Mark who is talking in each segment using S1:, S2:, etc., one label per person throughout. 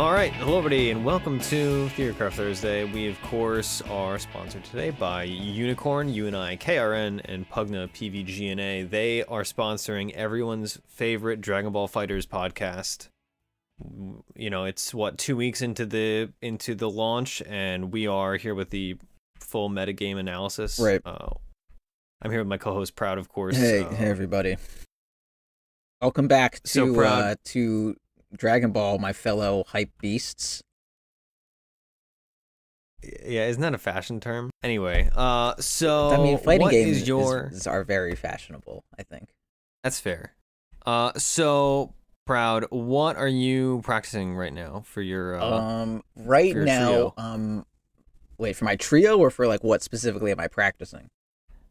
S1: Alright, hello everybody, and welcome to Theorycraft Thursday. We, of course, are sponsored today by Unicorn, UNI, KRN, and Pugna, PVGNA. They are sponsoring everyone's favorite Dragon Ball FighterZ podcast. You know, it's, 2 weeks into the launch, and we are here with the full metagame analysis.
S2: Right.
S1: I'm here with my co-host, Proud, of course.
S2: Hey everybody. Welcome back to Dragon Ball, my fellow hype beasts.
S1: Yeah, isn't that a fashion term? Anyway, so
S2: I mean, fighting games
S1: are
S2: very fashionable, I think.
S1: That's fair. So Proud, what are you practicing right now for your
S2: right
S1: for your
S2: now,
S1: trio?
S2: Wait, for my trio or for like what specifically am I practicing?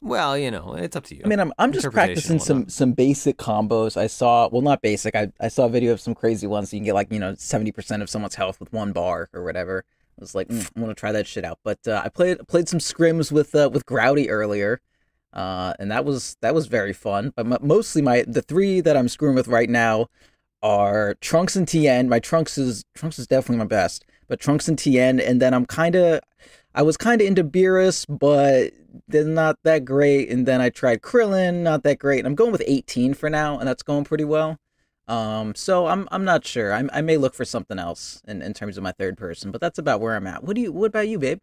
S1: Well, you know, it's up to you.
S2: I mean, I'm just practicing some basic combos. I saw, well, not basic. I saw a video of some crazy ones. So you can get like, 70% of someone's health with one bar or whatever. I was like, I'm gonna try that shit out. But I played some scrims with Grouty earlier, and that was very fun. But mostly the three that I'm screwing with right now are Trunks and Tien. My Trunks is definitely my best, but Trunks and Tien, and then I was kind of into Beerus, but they're not that great. And then I tried Krillin, not that great. And I'm going with 18 for now, and that's going pretty well. So I'm not sure. I may look for something else in terms of my third person, but that's about where I'm at. What about you, babe?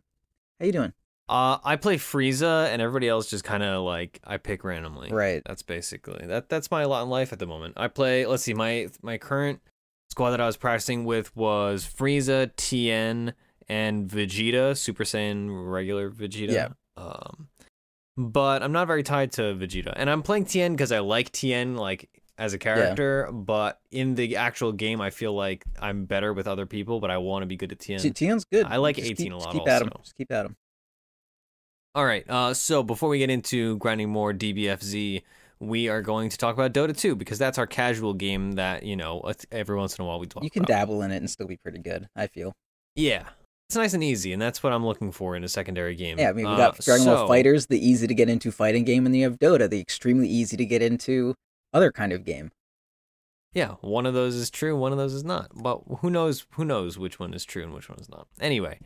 S2: How you doing?
S1: I play Frieza, and everybody else just kind of like I pick randomly.
S2: Right.
S1: That's basically that's my lot in life at the moment. I play. Let's see, my current squad that I was practicing with was Frieza, Tien, and Vegeta, Super Saiyan regular Vegeta.
S2: Yeah.
S1: But I'm not very tied to Vegeta, and I'm playing Tien because I like Tien like as a character. Yeah. But in the actual game, I feel like I'm better with other people. But I want to be good at Tien.
S2: Tien's good.
S1: I like 18 a lot.
S2: Just keep at him.
S1: All right. So before we get into grinding more DBFZ, we are going to talk about Dota 2 because that's our casual game that every once in a while we talk.
S2: You can dabble in it and still be pretty good, I feel.
S1: Yeah. It's nice and easy, and that's what I'm looking for in a secondary game.
S2: Yeah, I mean, we got Dragon Ball FighterZ, the easy to get into fighting game, and then you have Dota, the extremely easy to get into other kind of game.
S1: Yeah, one of those is true, one of those is not. But who knows which one is true and which one is not. Anyway,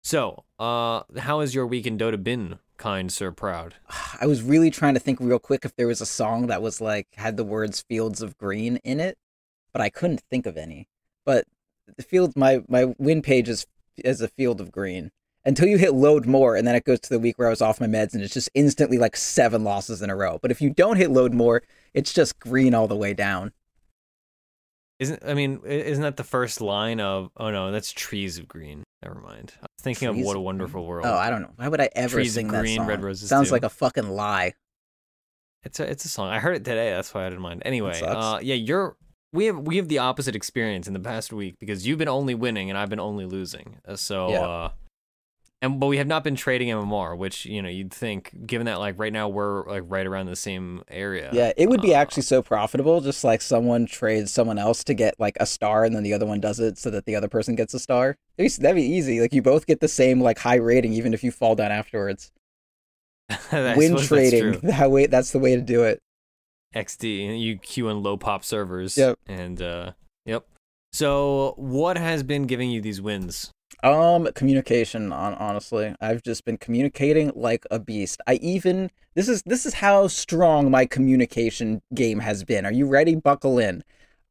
S1: so how has your week in Dota been, kind Sir Proud?
S2: I was really trying to think real quick if there was a song that was like had the words Fields of Green in it, but I couldn't think of any. But the field, my win page is as a field of green until you hit load more, and then it goes to the week where I was off my meds and it's just instantly like 7 losses in a row. But if you don't hit load more, it's just green all the way down.
S1: Isn't that the first line of, oh no, that's Trees of Green. Never mind. I was thinking of What a Wonderful World.
S2: Oh, I don't know. Why would I ever
S1: Trees
S2: sing
S1: of
S2: that
S1: green,
S2: song?
S1: Red Roses
S2: Sounds
S1: too.
S2: like a fucking lie.
S1: It's a song. I heard it today, that's why I didn't mind. Anyway, yeah, we have the opposite experience in the past week because you've been only winning and I've been only losing. But we have not been trading MMR, which you'd think, given that like right now we're like right around the same area.
S2: Yeah, it would be actually so profitable, just like someone trades someone else to get like a star, and then the other one does it so that the other person gets a star. That'd be easy. Like you both get the same like high rating, even if you fall down afterwards. Win trading, that's the way to do it.
S1: XD, you queue in low pop servers.
S2: Yep.
S1: And yep. So what has been giving you these wins?
S2: Communication, honestly. I've just been communicating like a beast. This is how strong my communication game has been. Are you ready? Buckle in.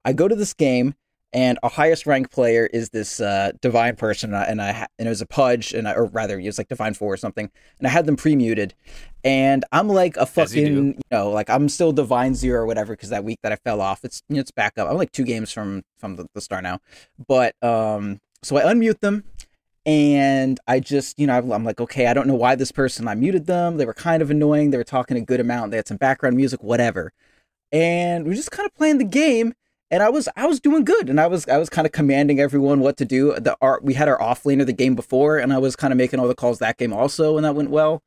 S2: I go to this game, and our highest ranked player is this divine person, and it was a Pudge, or rather, it was like Divine 4 or something, and I had them pre-muted, and I'm like a fucking, like I'm still Divine 0 or whatever, because that week that I fell off, it's back up. I'm like 2 games from the start now, but so I unmute them, and I just, I'm like, okay, I don't know why this person, I muted them, they were kind of annoying, they were talking a good amount, they had some background music, whatever, and we were just kind of playing the game. And I was doing good, and I was kind of commanding everyone what to do. We had our off laner the game before, and I was kind of making all the calls that game also, and that went well.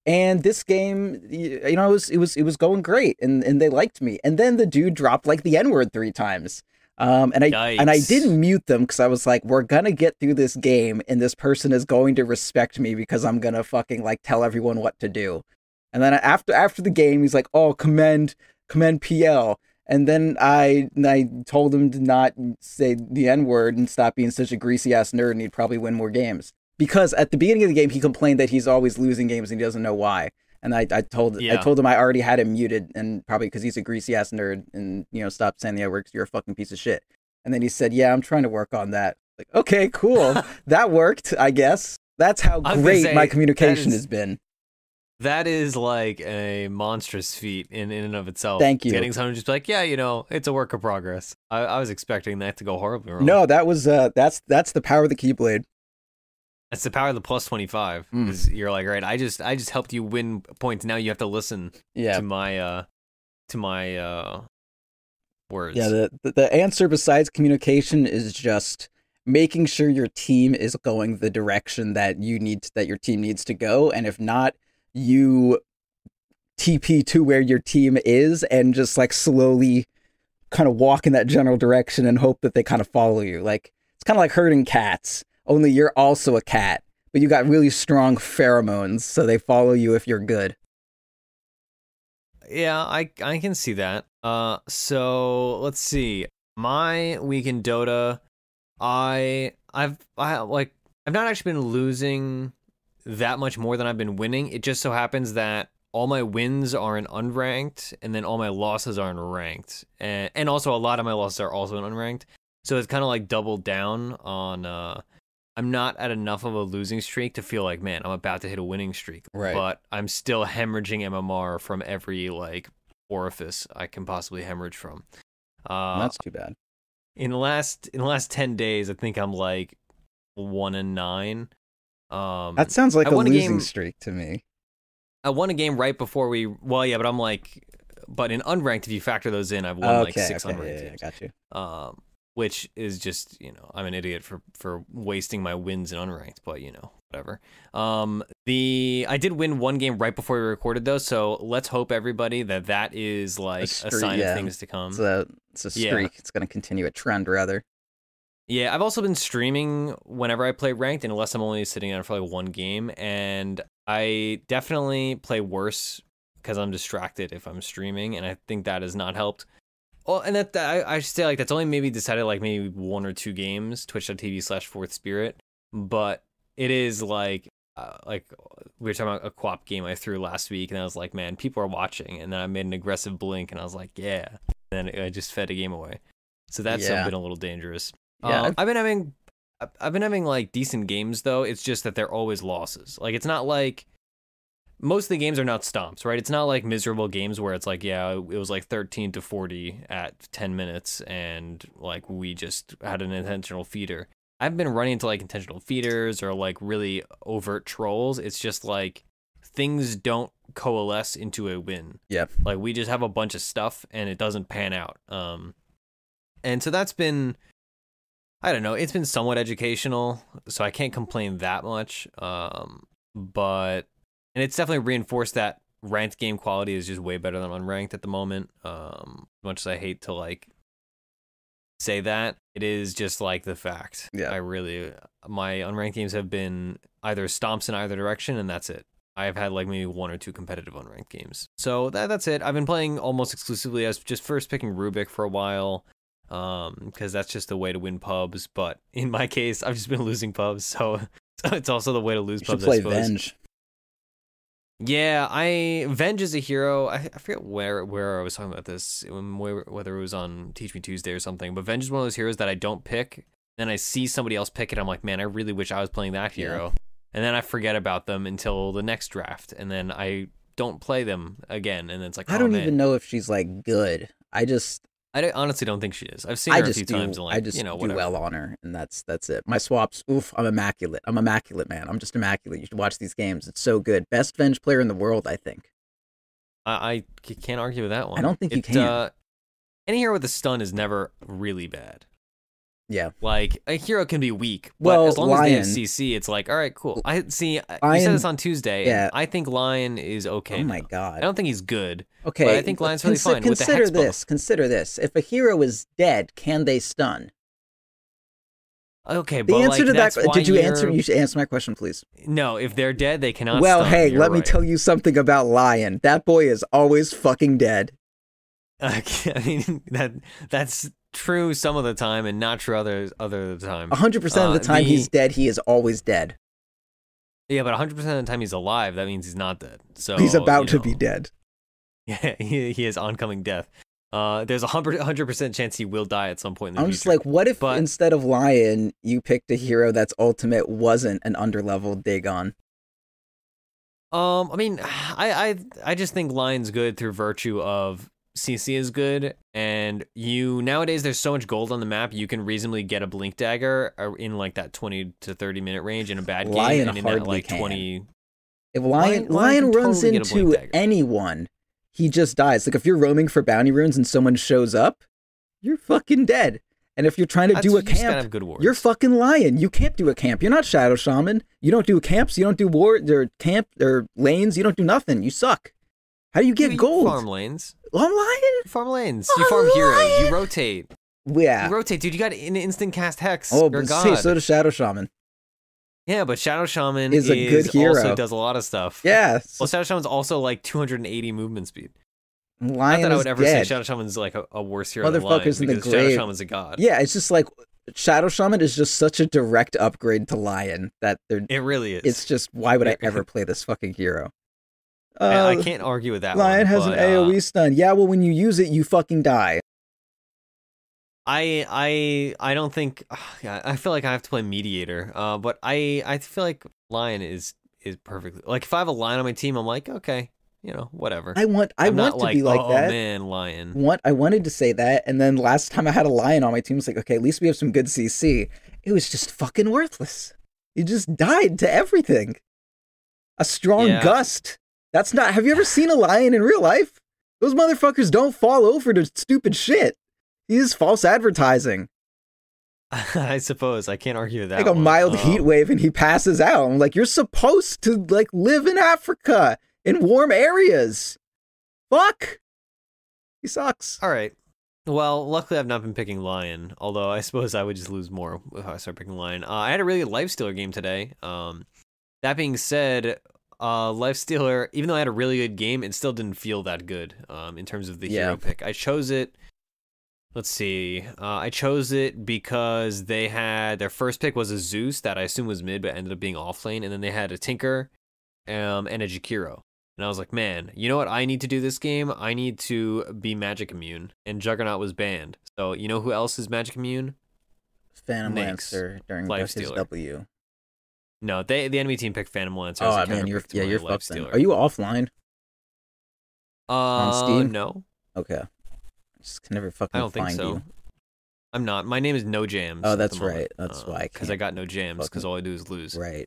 S2: And this game, it was going great, and they liked me. And then the dude dropped like the N-word 3 times. And I didn't mute them because I was like, we're gonna get through this game, and this person is going to respect me because I'm gonna fucking like tell everyone what to do. And then after the game, he's like, oh, commend PL. And then I told him to not say the N-word and stop being such a greasy-ass nerd, and he'd probably win more games. Because at the beginning of the game, he complained that he's always losing games and he doesn't know why. And I told him I already had him muted, and probably because he's a greasy-ass nerd, and, stop saying the N-word because you're a fucking piece of shit. And then he said, yeah, I'm trying to work on that. Like, okay, cool. That worked, I guess. That's how great my communication has been.
S1: That is like a monstrous feat in and of itself.
S2: Thank you.
S1: Getting someone to just be like, yeah, it's a work of progress. I was expecting that to go horribly wrong.
S2: No, that was that's the power of the Keyblade.
S1: That's the power of the plus 25. You're like, right, I just helped you win points. Now you have to listen to my words. Yeah,
S2: the answer besides communication is just making sure your team is going the direction that your team needs to go, and if not, you TP to where your team is and just like slowly kind of walk in that general direction and hope that they kind of follow you. Like, it's kind of like herding cats, only you're also a cat, but you got really strong pheromones, so they follow you if you're good.
S1: Yeah, I can see that. So let's see. My week in Dota, I've not actually been losing that much more than I've been winning. It just so happens that all my wins are in unranked, and then all my losses are in ranked, and also a lot of my losses are also in unranked. So it's kind of like doubled down on. I'm not at enough of a losing streak to feel like, man, I'm about to hit a winning streak.
S2: Right.
S1: But I'm still hemorrhaging MMR from every like orifice I can possibly hemorrhage from.
S2: That's too bad.
S1: In the last 10 days, I think I'm like 1-9.
S2: That sounds like a losing streak to me.
S1: I won a game right before but I'm like, but in unranked, if you factor those in, I've won like 6 unranked games.
S2: I got you.
S1: Which is just, I'm an idiot for wasting my wins in unranked, but whatever. I did win one game right before we recorded though, so let's hope everybody that is like a sign of things to come.
S2: It's a streak. Yeah. It's going to continue a trend rather.
S1: Yeah, I've also been streaming whenever I play ranked, unless I'm only sitting down for like one game, and I definitely play worse because I'm distracted if I'm streaming, and I think that has not helped. Well, and I should say, like, that's only maybe decided like maybe 1 or 2 games, twitch.tv/4thspirit, but it is like we were talking about a co-op game I threw last week, and I was like, man, people are watching, and then I made an aggressive blink, and I was like, yeah, and then I just fed a game away. So that's been a little dangerous. Yeah, I've been having like decent games though. It's just that they're always losses. Like, it's not like most of the games are not stomps, right? It's not like miserable games where it's like, yeah, it was like 13-40 at 10 minutes and like we just had an intentional feeder. I've been running into like intentional feeders or like really overt trolls. It's just like things don't coalesce into a win.
S2: Yeah.
S1: Like, we just have a bunch of stuff and it doesn't pan out. And so that's been, I don't know, it's been somewhat educational, so I can't complain that much. But it's definitely reinforced that ranked game quality is just way better than unranked at the moment. Much as I hate to like say that, it is just like the fact.
S2: Yeah.
S1: My unranked games have been either stomps in either direction, and that's it. I've had like maybe 1 or 2 competitive unranked games. So that's it. I've been playing almost exclusively. I was just first picking Rubik for a while, because that's just the way to win pubs. But in my case, I've just been losing pubs, so it's also the way to lose pubs.
S2: You should play Venge.
S1: Yeah, Venge is a hero. I forget where I was talking about this, whether it was on Teach Me Tuesday or something. But Venge is one of those heroes that I don't pick. Then I see somebody else pick it. I'm like, man, I really wish I was playing that hero. Yeah. And then I forget about them until the next draft, and then I don't play them again. And then it's like,
S2: I don't even know if she's like good. I
S1: honestly don't think she is. I've seen her a few times. And like,
S2: I just do well on her, and that's it. My swaps, oof, I'm immaculate. I'm immaculate, man. I'm just immaculate. You should watch these games. It's so good. Best Venge player in the world, I think.
S1: I can't argue with that one.
S2: I don't think you can.
S1: Any hero with a stun is never really bad.
S2: Yeah.
S1: Like, a hero can be weak, but as long as they have CC, it's like, all right, cool. You said this on Tuesday.
S2: Yeah.
S1: And I think Lion is okay.
S2: Oh my god.
S1: I don't think he's good.
S2: Okay.
S1: But I think Lion's really fine.
S2: Consider this. If a hero is dead, can they stun?
S1: Okay,
S2: the
S1: but
S2: answer to that, did you answer? You should answer my question, please.
S1: No, if they're dead, they cannot
S2: Well,
S1: stun.
S2: hey, let me tell you something about Lion. That boy is always fucking dead.
S1: I mean that's true some of the time and not true other of the time.
S2: 100% of the time he's dead, he is always dead.
S1: Yeah, but 100% of the time he's alive. That means he's not dead. So
S2: he's about to be dead.
S1: Yeah, he is oncoming death. There's 100% chance he will die at some point in the
S2: future. I'm just like, what if instead of Lion, you picked a hero that's ultimate wasn't an underleveled Dagon?
S1: I mean, I just think Lion's good through virtue of CC is good, and nowadays there's so much gold on the map, you can reasonably get a Blink Dagger in like that 20 to 30 minute range in a bad
S2: Lion
S1: game, and in that like
S2: can.
S1: 20.
S2: If Lion runs totally into anyone, he just dies. Like if you're roaming for bounty runes and someone shows up, you're fucking dead. And if you're trying to do a camp, you're fucking Lion. You can't do a camp. You're not Shadow Shaman. You don't do camps. You don't do camp or lanes. You don't do nothing. You suck. How do you get gold?
S1: You farm lanes.
S2: I'm Lion.
S1: You farm lanes. You farm heroes. You rotate.
S2: Yeah.
S1: You rotate, dude. You got an instant cast Hex.
S2: Oh,
S1: but
S2: hey, so does Shadow Shaman.
S1: Yeah, but Shadow Shaman
S2: is a good hero.
S1: Also does a lot of stuff.
S2: Yeah.
S1: Well, Shadow Shaman's also like 280 movement speed.
S2: Lion
S1: Not that I would ever
S2: dead.
S1: say Shadow Shaman's like a worse hero than
S2: Motherfuckers
S1: Lion,
S2: in the
S1: because
S2: grave.
S1: Shadow Shaman's a god.
S2: Yeah, it's just like Shadow Shaman is just such a direct upgrade to Lion that
S1: it really is.
S2: It's just, why would I ever play this fucking hero?
S1: I can't argue with that.
S2: Lion has an AoE stun. Yeah, well, when you use it, you fucking die.
S1: I don't think. I feel like I have to play mediator. But I feel like Lion is perfectly, like, if I have a Lion on my team, I'm like, okay, you know, whatever.
S2: I want to be like that.
S1: Oh man, Lion.
S2: I wanted to say that, and then last time I had a Lion on my team, it's like, okay, at least we have some good CC. It was just fucking worthless. He just died to everything. A strong gust. That's not. Have you ever seen a Lion in real life? Those motherfuckers don't fall over to stupid shit. He is false advertising.
S1: I suppose I can't argue with that.
S2: Like a mild heat wave, and he passes out. I'm like, you're supposed to like live in Africa in warm areas. Fuck. He sucks.
S1: All right. Well, luckily I've not been picking Lion, although I suppose I would just lose more if I start picking Lion. I had a really good Lifestealer game today. That being said, Lifestealer, even though I had a really good game, it still didn't feel that good in terms of the hero pick. I chose it. Let's see. I chose it because they had their first pick was a Zeus that I assume was mid, but ended up being off lane, and then they had a Tinker and a Jakiro. And I was like, man, you know what I need to do this game? I need to be magic immune, and Juggernaut was banned. So you know who else is magic immune?
S2: Phantom Lancer during his W.
S1: No, the enemy team picked Phantom Lancer.
S2: Oh man, you're fucked then. Are you offline? On Steam?
S1: No.
S2: Okay. I just can never fucking
S1: find you. I don't think so. I'm not. My name is No Jams.
S2: Oh, that's right. That's why.
S1: Because I got no jams. Because all I do is lose.
S2: Right.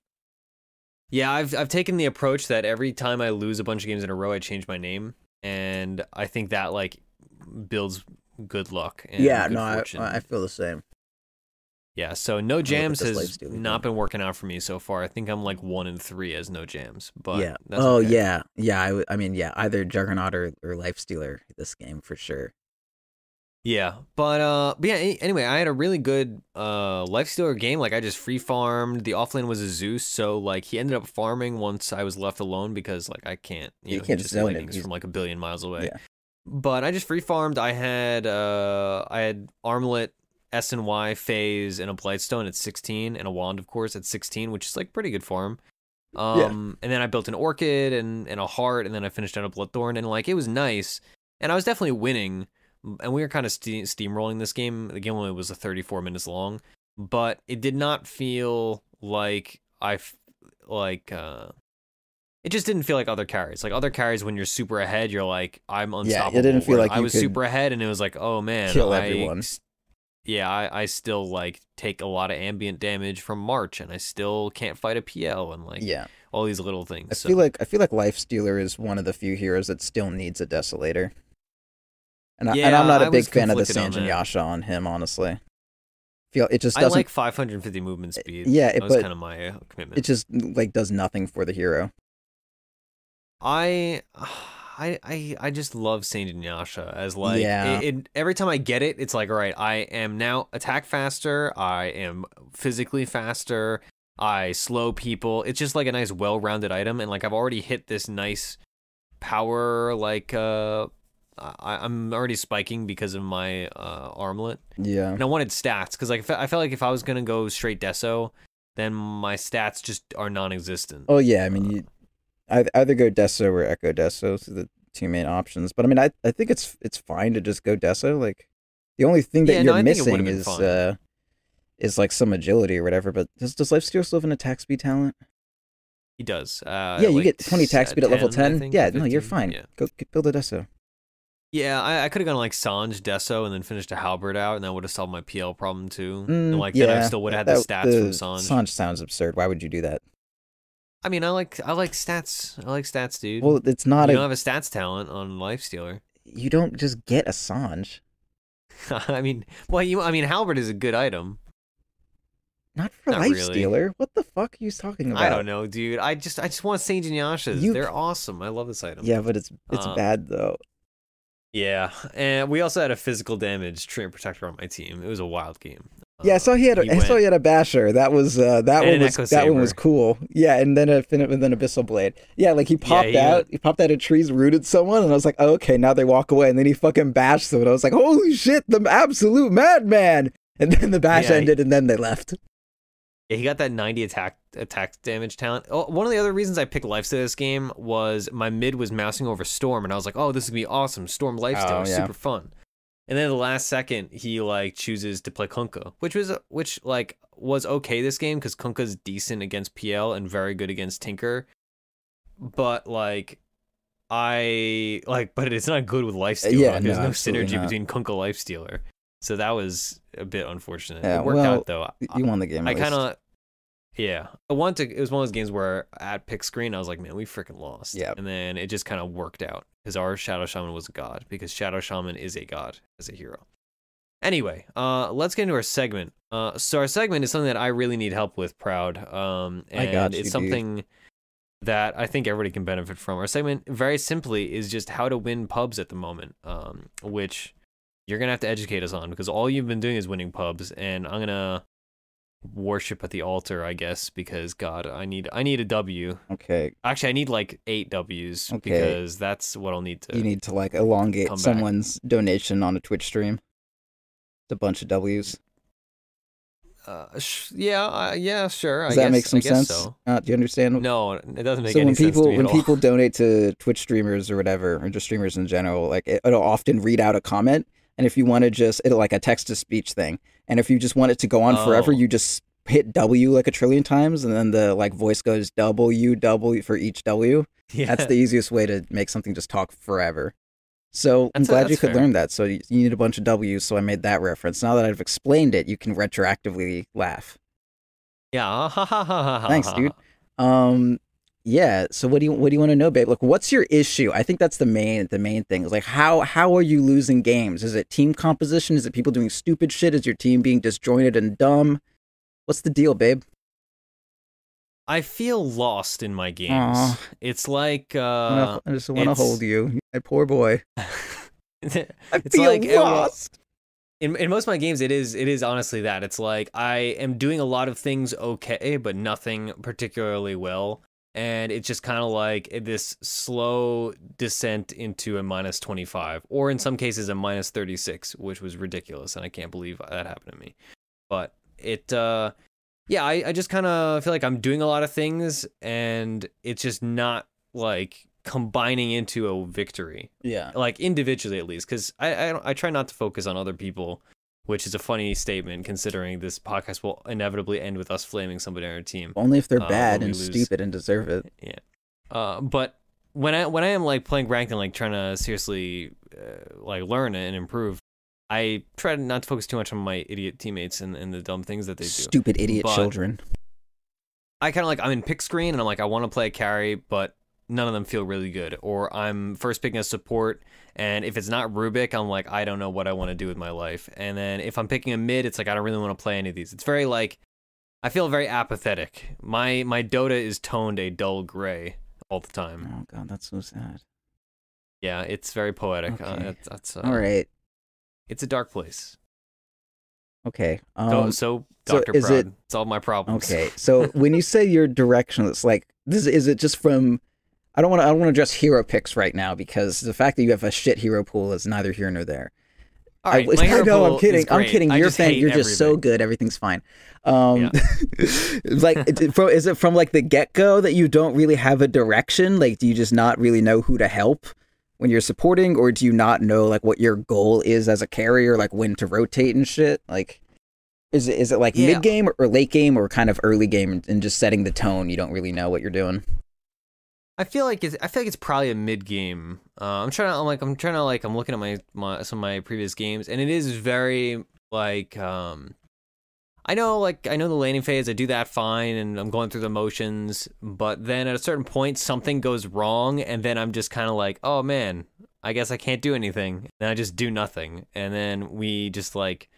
S1: Yeah, I've taken the approach that every time I lose a bunch of games in a row, I change my name, and I think that like builds good luck. And good
S2: I feel the same.
S1: Yeah, so No Jams has not been working out for me so far. I think I'm like 1-3 as No Jams. But
S2: yeah.
S1: That's okay.
S2: Yeah. I mean, either Juggernaut or Lifestealer this game for sure.
S1: Yeah, but yeah. Anyway, I had a really good Lifestealer game. Like I just free farmed. The offlane was a Zeus, so like he ended up farming once I was left alone because like I can't. You know,
S2: can't just zone him.
S1: He's from like a billion miles away.
S2: Yeah.
S1: But I just free farmed. I had Armlet, S and Y, Phase, and a Blightstone at 16, and a Wand, of course, at 16, which is like pretty good farm. And then I built an Orchid and a Heart, and then I finished out a Bloodthorn, and like it was nice, and I was definitely winning. And we were kind of steamrolling this game. The game only was 34 minutes long, but it did not feel like it just didn't feel like other carries. Like other carries, when you're super ahead, you're like, I'm unstoppable.
S2: Yeah, it didn't feel like
S1: I was super ahead, and it was like, oh man,
S2: kill everyone.
S1: Yeah, I still like take a lot of ambient damage from March, and I still can't fight a PL, and like all these little things.
S2: I feel like Lifestealer is one of the few heroes that still needs a Desolator. And I'm not a big fan of the Sanjin Yasha on him, honestly. It just doesn't.
S1: I like 550 movement speed.
S2: Yeah,
S1: that was kind of my commitment.
S2: It just like does nothing for the hero.
S1: I just love Sanjin Yasha as like every time I get it, it's like, all right, I am now attack faster. I am physically faster. I slow people. It's just like a nice, well-rounded item, and like I've already hit this nice power like I'm already spiking because of my armlet.
S2: Yeah.
S1: And I wanted stats because like I felt like if I was gonna go straight Deso, then my stats just are non-existent.
S2: Oh yeah, I mean you either go Deso or Echo Deso, so the two main options. But I mean I think it's fine to just go Deso. Like the only thing that you're missing is like some agility or whatever. But does Lifesteal still have an attack speed talent?
S1: He does.
S2: Yeah, you
S1: like
S2: get 20 attack speed at level 10.
S1: Think,
S2: yeah,
S1: 15,
S2: no, you're fine.
S1: Yeah.
S2: Go build a Deso.
S1: Yeah, I could have gone like Sange Deso and then finished a Halberd out, and that would have solved my PL problem too. And like then I still would have had the stats from Sange.
S2: Sange sounds absurd. Why would you do that?
S1: I mean, I like stats. I like stats, dude.
S2: Well, it's not.
S1: You don't have a stats talent on Lifestealer.
S2: You don't just get a Sange.
S1: I mean, Halberd is a good item.
S2: Not for Lifestealer. Really. What the fuck are you talking about?
S1: I don't know, dude. I just want Sage and Yashas. They're awesome. I love this item.
S2: Yeah, but it's bad though.
S1: Yeah, and we also had a physical damage Treant Protector on my team. It was a wild game.
S2: Yeah, I saw he had a Basher. That was that one was cool. Yeah, and then Abyssal Blade. Yeah, like he popped out. He popped out of trees, rooted someone, and I was like, oh, okay, now they walk away, and then he fucking bashed them, and I was like, holy shit, the absolute madman! And then the bash ended, and then they left.
S1: Yeah, he got that 90 attack damage talent. Oh, one of the other reasons I picked Lifesteal this game was my mid was mousing over Storm, and I was like, oh, this is gonna be awesome. Storm Lifesteal, super fun. And then at the last second, he like chooses to play Kunkka, which was okay this game because Kunkka's decent against PL and very good against Tinker. But but it's not good with Lifestealer.
S2: Yeah,
S1: there's no synergy between Kunkka Lifestealer. So that was a bit unfortunate.
S2: Yeah,
S1: it worked out though.
S2: You won the game.
S1: I kind of, it was one of those games where at pick screen I was like, man, we freaking lost.
S2: Yeah.
S1: And then it just kind of worked out because our Shadow Shaman was a god because Shadow Shaman is a god as a hero. Anyway, let's get into our segment. So our segment is something that I really need help with, Proud. And it's something that I think everybody can benefit from. Our segment, very simply, is just how to win pubs at the moment, which you're going to have to educate us on because all you've been doing is winning pubs, and I'm going to worship at the altar, I guess, because, God, I need a W.
S2: Okay.
S1: Actually, I need, like, 8 Ws because that's what I'll need to.
S2: You need to, like, elongate someone's donation on a Twitch stream. It's a bunch of Ws.
S1: Yeah, sure.
S2: Does that make some sense?
S1: So.
S2: Do you understand?
S1: No, it doesn't make any sense to me
S2: when people donate to Twitch streamers or whatever, or just streamers in general, like it'll often read out a comment, and if you want to it'll like a text-to-speech thing, and if you just want it to go on forever, you just hit W like a trillion times, and then the like voice goes W for each W. Yeah. That's the easiest way to make something just talk forever. So I'm glad you could learn that. So you need a bunch of W's, so I made that reference. Now that I've explained it, you can retroactively laugh.
S1: Yeah.
S2: Thanks, dude. Yeah. So what do you want to know, babe? Like, what's your issue? I think that's the main thing. Is like how are you losing games? Is it team composition? Is it people doing stupid shit? Is your team being disjointed and dumb? What's the deal, babe?
S1: I feel lost in my games.
S2: Aww.
S1: It's like
S2: I just want to hold you, my poor boy.
S1: I
S2: feel like lost.
S1: In most of my games, it is honestly that. It's like I am doing a lot of things okay, but nothing particularly well. And it's just kind of like this slow descent into a -25, or in some cases a -36, which was ridiculous, and I can't believe that happened to me. But I just kind of feel like I'm doing a lot of things, and it's just not like combining into a victory.
S2: Yeah,
S1: like individually at least, because I try not to focus on other people. Which is a funny statement, considering this podcast will inevitably end with us flaming somebody on our team.
S2: Only if they're bad and stupid and deserve it.
S1: Yeah. But when I am like playing ranked and like trying to seriously like learn and improve, I try not to focus too much on my idiot teammates and the dumb things that they do.
S2: Stupid idiot children.
S1: I kind of like I'm in pick screen and I'm like I want to play a carry, but none of them feel really good. Or I'm first picking a support. And if it's not Rubik, I'm like, I don't know what I want to do with my life. And then if I'm picking a mid, it's like, I don't really want to play any of these. It's very like, I feel very apathetic. My Dota is toned a dull gray all the time.
S2: Oh God, that's so sad.
S1: Yeah, it's very poetic.
S2: Okay. All right.
S1: It's a dark place.
S2: Okay.
S1: So Dr. Proud, it's all my problems.
S2: Okay. So when you say you're directionless, like is it just from I don't want to address hero picks right now because the fact that you have a shit hero pool is neither here nor there.
S1: All right, my hero
S2: no,
S1: pool
S2: I'm kidding.
S1: is great.
S2: I'm kidding.
S1: I
S2: You're
S1: just hate
S2: you're just so
S1: everything.
S2: good. Everything's fine.
S1: Yeah.
S2: Is it from like the get go that you don't really have a direction? Like, do you just not really know who to help when you're supporting, or do you not know like what your goal is as a carrier, like when to rotate and shit? Like, is it like mid game or late game or kind of early game and just setting the tone? You don't really know what you're doing.
S1: I feel like it's probably a mid game. I'm looking at some of my previous games, and it is very like I know the laning phase. I do that fine, and I'm going through the motions. But then at a certain point, something goes wrong, and then I'm just kind of like, oh man, I guess I can't do anything. And I just do nothing, and then we just like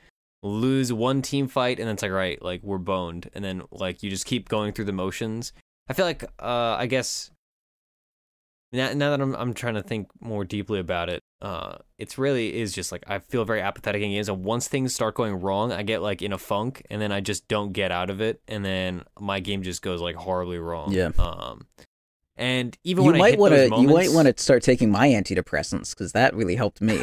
S1: lose one team fight, and then it's like, right, like we're boned, and then like you just keep going through the motions. I feel like I guess. Now that I'm trying to think more deeply about it, it's really is just like I feel very apathetic in games, and once things start going wrong, I get like in a funk, and then I just don't get out of it, and then my game just goes like horribly wrong.
S2: Yeah.
S1: And even when I hit those moments,
S2: you might want to start taking my antidepressants because that really helped me.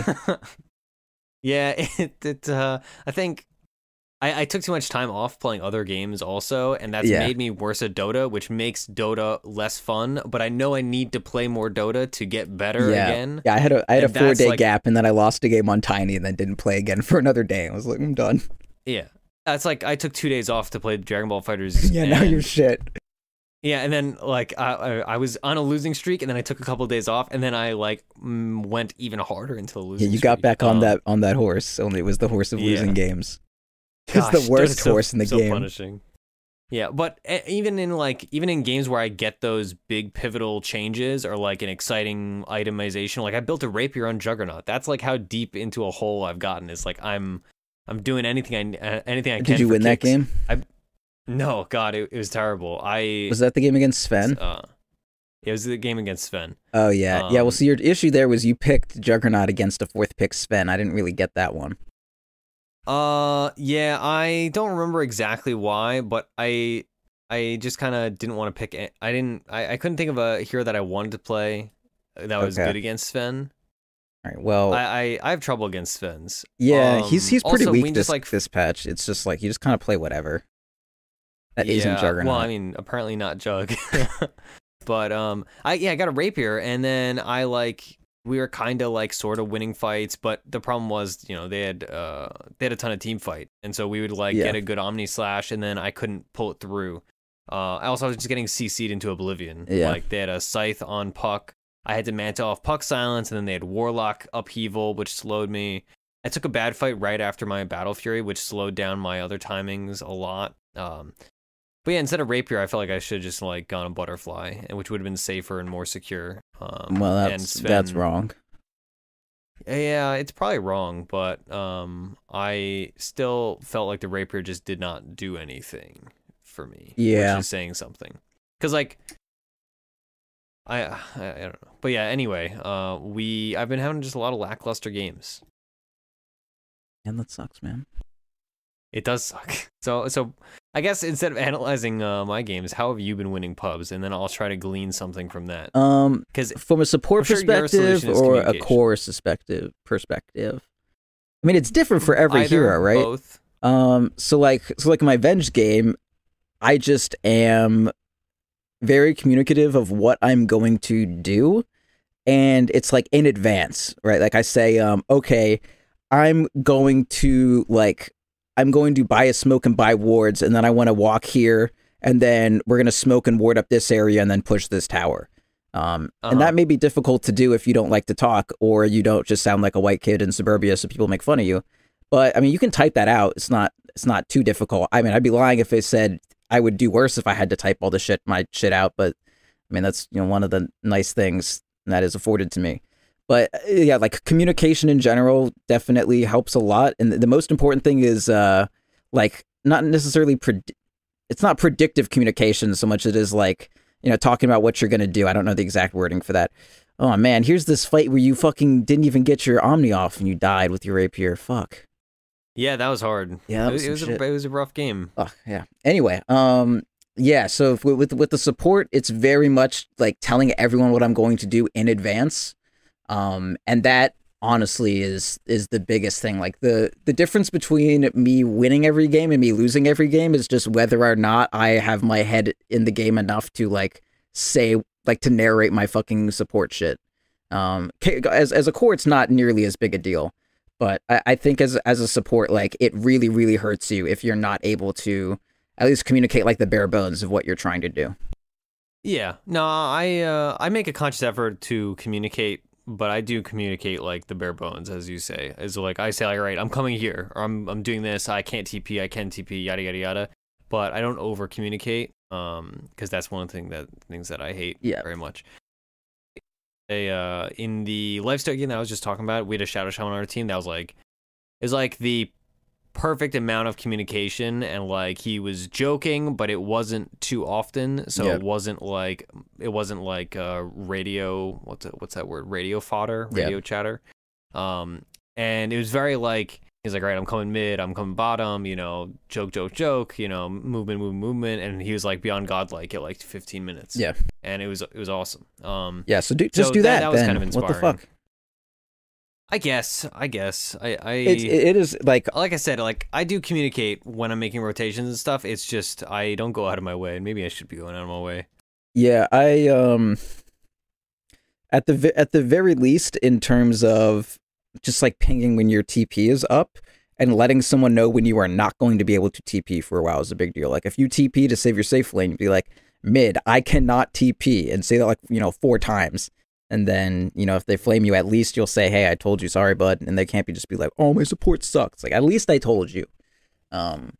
S1: Yeah, I think. I took too much time off playing other games also, and that's made me worse at Dota, which makes Dota less fun, but I know I need to play more Dota to get better again.
S2: Yeah, I had a 4-day gap, and then I lost a game on Tiny and then didn't play again for another day. I was like, I'm done.
S1: Yeah. That's like I took 2 days off to play Dragon Ball FighterZ.
S2: Yeah, now you're shit.
S1: Yeah, and then like I was on a losing streak, and then I took a couple of days off, and then I like went even harder into the losing streak.
S2: Yeah, you got back on that horse, only it was the horse of losing games. It's the worst horse in the game.
S1: So punishing. Yeah, but even in games where I get those big pivotal changes or like an exciting itemization, like I built a rapier on Juggernaut. That's like how deep into a hole I've gotten. It's like I'm doing anything I can.
S2: Did you win that game?
S1: No, God, it was terrible.
S2: Was that the game against Sven?
S1: It was the game against Sven.
S2: Oh yeah, yeah. Well, see, your issue there was you picked Juggernaut against a 4th pick Sven. I didn't really get that one.
S1: Yeah, I don't remember exactly why, but I just kind of didn't want to pick it. I couldn't think of a hero that I wanted to play that was good against Sven.
S2: All right, well,
S1: I have trouble against Svens.
S2: Yeah, he's pretty weak
S1: this
S2: this patch. It's just like you just kind of play whatever. That isn't Juggernaut.
S1: Well, I mean, apparently not Jug. But I got a rapier, and then we were kind of like sort of winning fights, but the problem was, they had a ton of team fight, and so we would get a good Omni Slash, and then I couldn't pull it through. I was just getting CC'd into oblivion.
S2: Yeah.
S1: Like they had a Scythe on Puck. I had to Manta off Puck Silence, and then they had Warlock Upheaval, which slowed me. I took a bad fight right after my Battle Fury, which slowed down my other timings a lot. But yeah, instead of Rapier, I felt like I should have just gone a Butterfly, which would have been safer and more secure.
S2: Well, that's wrong.
S1: Yeah, it's probably wrong, but I still felt like the Rapier just did not do anything for me.
S2: Yeah,
S1: which is saying something. Because I don't know, but yeah. Anyway, I've been having just a lot of lackluster games.
S2: And that sucks, man.
S1: It does suck. So I guess instead of analyzing my games, how have you been winning pubs? And then I'll try to glean something from that.
S2: Because from a support perspective or a core perspective. I mean, it's different for every hero, right?
S1: Both.
S2: So like in my Venge game, I just am very communicative of what I'm going to do, and it's like in advance, right? Like I say, okay, I'm going to buy a smoke and buy wards, and then I want to walk here, and then we're going to smoke and ward up this area and then push this tower. And that may be difficult to do if you don't like to talk, or you don't just sound like a white kid in suburbia so people make fun of you. But I mean, you can type that out. It's not too difficult. I mean, I'd be lying if I said I would do worse if I had to type all my shit out, but I mean, that's, one of the nice things that is afforded to me. But yeah, like communication in general definitely helps a lot. And the most important thing is not necessarily it's not predictive communication so much as it is talking about what you're going to do. I don't know the exact wording for that. Oh man, here's this fight where you fucking didn't even get your Omni off and you died with your rapier. Fuck.
S1: Yeah, that was hard.
S2: Yeah,
S1: it was a rough game.
S2: Oh, yeah. Anyway, Yeah, so with the support, it's very much like telling everyone what I'm going to do in advance. And that honestly is the biggest thing. Like the difference between me winning every game and me losing every game is just whether or not I have my head in the game enough to like say like to narrate my fucking support shit. As a core, it's not nearly as big a deal, but I think as a support, like it really hurts you if you're not able to at least communicate like the bare bones of what you're trying to do.
S1: Yeah, no, I make a conscious effort to communicate, but I do communicate like the bare bones, as you say. Is like I say, like, right, I'm coming here, or I'm doing this. I can't TP, I can TP, yada yada yada. But I don't over communicate, because that's one of the things that I hate very much. In the lifestyle game that I was just talking about, we had a Shadow Shaman on our team that was like, it was like the perfect amount of communication, and like he was joking, but it wasn't too often, so it wasn't like radio, what's that word, radio fodder, radio chatter. And it was very like, he's like, right, I'm coming mid, I'm coming bottom, you know, joke, you know, movement, and he was like beyond godlike at like 15 minutes. Yeah, and it was awesome.
S2: Yeah, so do that. That was kind of inspiring. What the fuck?
S1: I guess.
S2: It is like
S1: I said, like I do communicate when I'm making rotations and stuff. It's just I don't go out of my way, and maybe I should be going out of my way.
S2: Yeah, I at the very least, in terms of just like pinging when your TP is up and letting someone know when you are not going to be able to TP for a while is a big deal. Like if you TP to save your safe lane, you'd be like, mid, I cannot TP, and say that like 4 times. And then, if they flame you, at least you'll say, hey, I told you, sorry, bud. And they can't just be like, oh, my support sucks. Like, at least I told you.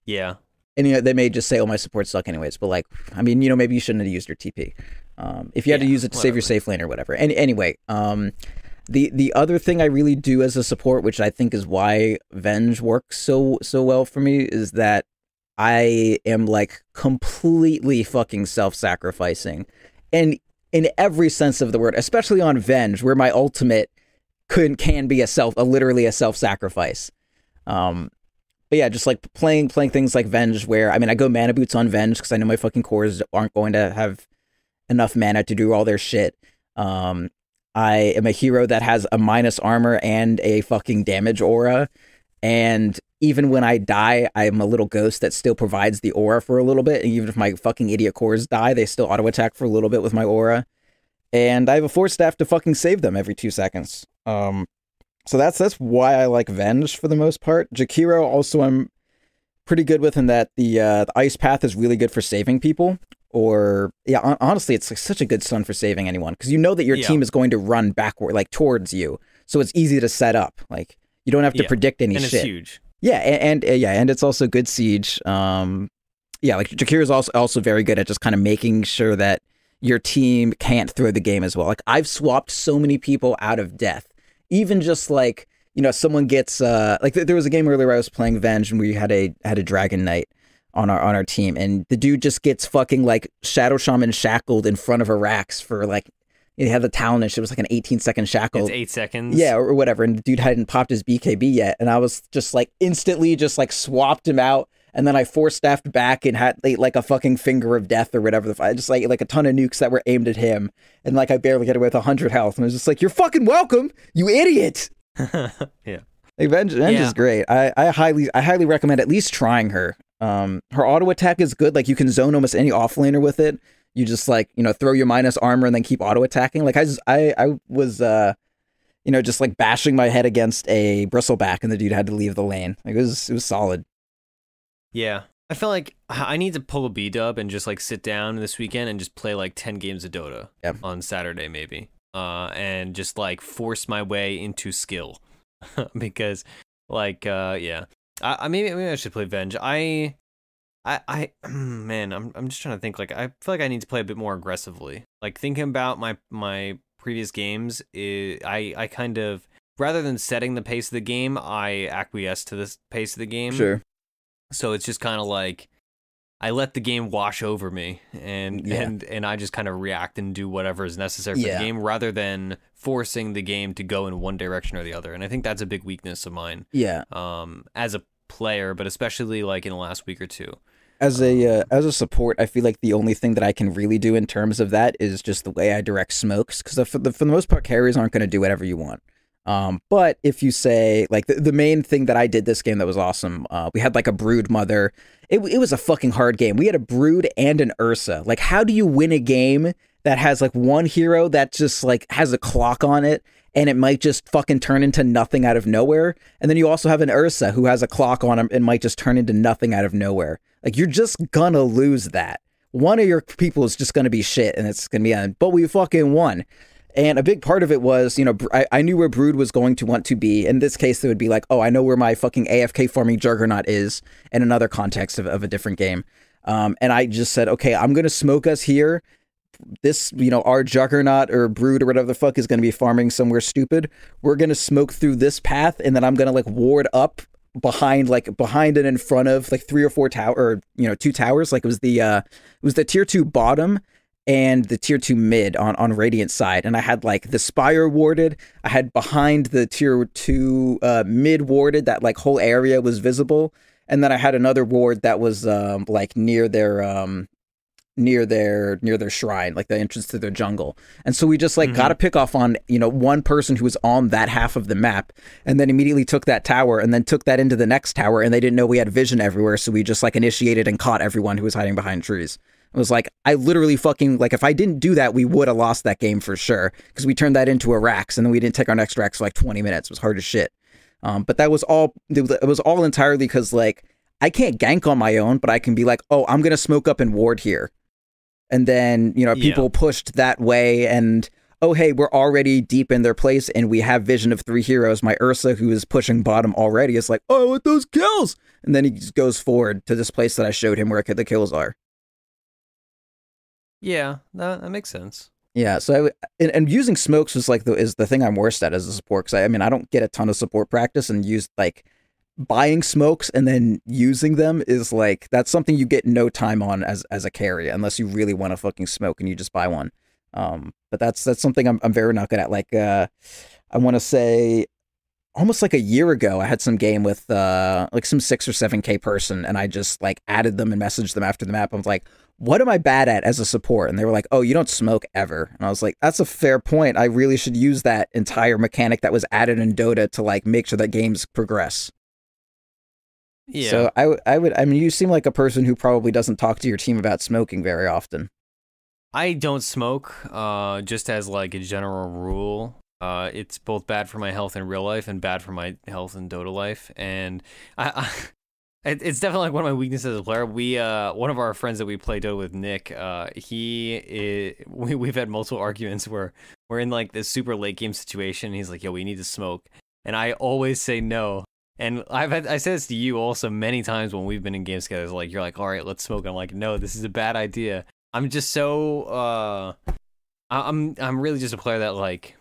S1: Yeah.
S2: And, they may just say, oh, my support suck anyways. But, like, I mean, maybe you shouldn't have used your TP. If you had to use it to save your safe lane or whatever. And anyway, the other thing I really do as a support, which I think is why Venge works so well for me, is that I am, like, completely fucking self-sacrificing. And in every sense of the word, especially on Venge, where my ultimate can be literally a self-sacrifice. But yeah, just like playing things like Venge, where I go mana boots on Venge because I know my fucking cores aren't going to have enough mana to do all their shit. I am a hero that has a minus armor and a fucking damage aura, and even when I die, I'm a little ghost that still provides the aura for a little bit. And even if my fucking idiot cores die, they still auto attack for a little bit with my aura. And I have a force staff to fucking save them every 2 seconds. So that's why I like Venge for the most part. Jakiro also I'm pretty good with, in that the ice path is really good for saving people. Or yeah, honestly, it's like such a good stun for saving anyone, because that your team is going to run backward, like towards you. So it's easy to set up. Like you don't have to predict any shit.
S1: And it's huge.
S2: Yeah, and it's also good siege. Yeah, like Jakir is also very good at just kind of making sure that your team can't throw the game as well. Like I've swapped so many people out of death. Even just like, someone gets like there was a game earlier where I was playing Venge, and we had a Dragon Knight on our team, and the dude just gets fucking like Shadow Shaman shackled in front of a Rax for like, he had the talent and shit. It was like an 18-second shackle.
S1: It's 8 seconds.
S2: Yeah, or whatever. And the dude hadn't popped his BKB yet. And I was just like instantly just like swapped him out. And then I force staffed back and had like a fucking finger of death or whatever. I just like a ton of nukes that were aimed at him. And like I barely get away with 100 health. And I was just like, you're fucking welcome, you idiot.
S1: Yeah.
S2: Like, Venge is great. I highly recommend at least trying her. Her auto attack is good. Like you can zone almost any offlaner with it. You just like, throw your minus armor and then keep auto attacking. Like I was, just like bashing my head against a bristleback, and the dude had to leave the lane. Like it was solid.
S1: Yeah. I feel like I need to pull a B-dub and just like sit down this weekend and just play like 10 games of Dota on Saturday maybe. And just like force my way into skill. Because like, yeah. Maybe I should play Venge. Man, I'm just trying to think. Like, I feel like I need to play a bit more aggressively. Like, thinking about my previous games, I kind of, rather than setting the pace of the game, I acquiesce to the pace of the game.
S2: Sure.
S1: So it's just kind of like, I let the game wash over me, and I just kind of react and do whatever is necessary for the game, rather than forcing the game to go in one direction or the other. And I think that's a big weakness of mine.
S2: Yeah.
S1: As a player, but especially like in the last week or two.
S2: As a support, I feel like the only thing that I can really do in terms of that is just the way I direct smokes, because for the most part, carries aren't going to do whatever you want. But if you say, like, the main thing that I did this game that was awesome, we had like a brood mother. It was a fucking hard game. We had a brood and an Ursa. Like, how do you win a game that has like one hero that just like has a clock on it, and it might just fucking turn into nothing out of nowhere? And then you also have an Ursa who has a clock on him and might just turn into nothing out of nowhere. Like, you're just gonna lose that. One of your people is just gonna be shit, and it's gonna be end. But we fucking won. And a big part of it was, you know, I knew where Brood was going to want to be. In this case, it would be like, oh, I know where my fucking AFK farming Juggernaut is, in another context of a different game. And I just said, okay, I'm gonna smoke us here. This, you know, our Juggernaut or Brood or whatever the fuck is going to be farming somewhere stupid. We're going to smoke through this path, and then I'm going to like ward up behind and in front of like 3 or 4 2 towers. Like, it was the tier 2 bottom and the tier 2 mid on Radiant side. And I had like the Spire warded. I had behind the tier 2 mid warded, that like whole area was visible. And then I had another ward that was like near their shrine, like the entrance to their jungle. And so we just like got to pick off on, you know, one person who was on that half of the map, and then immediately took that tower and then took that into the next tower, and they didn't know we had vision everywhere, so we just like initiated and caught everyone who was hiding behind trees. It was like, I literally fucking, like, if I didn't do that, we would have lost that game for sure, because we turned that into a Rax, and then we didn't take our next Rax for like 20 minutes. It was hard as shit. But that was all, it was all entirely because, like, I can't gank on my own, but I can be like, oh, I'm going to smoke up and ward here. And then, you know, people pushed that way, and, oh, hey, we're already deep in their place, and we have vision of 3 heroes. My Ursa, who is pushing bottom already, is like, oh, I want those kills! And then he just goes forward to this place that I showed him where the kills are.
S1: Yeah, that makes sense.
S2: Yeah, so and using smokes is like is the thing I'm worst at as a support, because I mean, I don't get a ton of support practice, and use like buying smokes and then using them is like, that's something you get no time on as a carry, unless you really want to fucking smoke and you just buy one. But that's something I'm very not good at. Like, I want to say almost like a year ago, I had some game with like some 6 or 7K person, and I just like added them and messaged them after the map. I was like, what am I bad at as a support? And they were like, oh, you don't smoke ever. And I was like, that's a fair point. I really should use that entire mechanic that was added in Dota to like make sure that games progress.
S1: Yeah.
S2: So I mean, you seem like a person who probably doesn't talk to your team about smoking very often.
S1: I don't smoke, just as like a general rule. It's both bad for my health in real life and bad for my health in Dota life. And it's definitely like one of my weaknesses as a player. We, one of our friends that we play Dota with, Nick, we've had multiple arguments where we're in like this super late game situation. He's like, yo, we need to smoke. And I always say no. And I said this to you also many times when we've been in games together. It's like, you're like, all right, let's smoke. I'm like, no, this is a bad idea. I'm just so I'm really just a player that like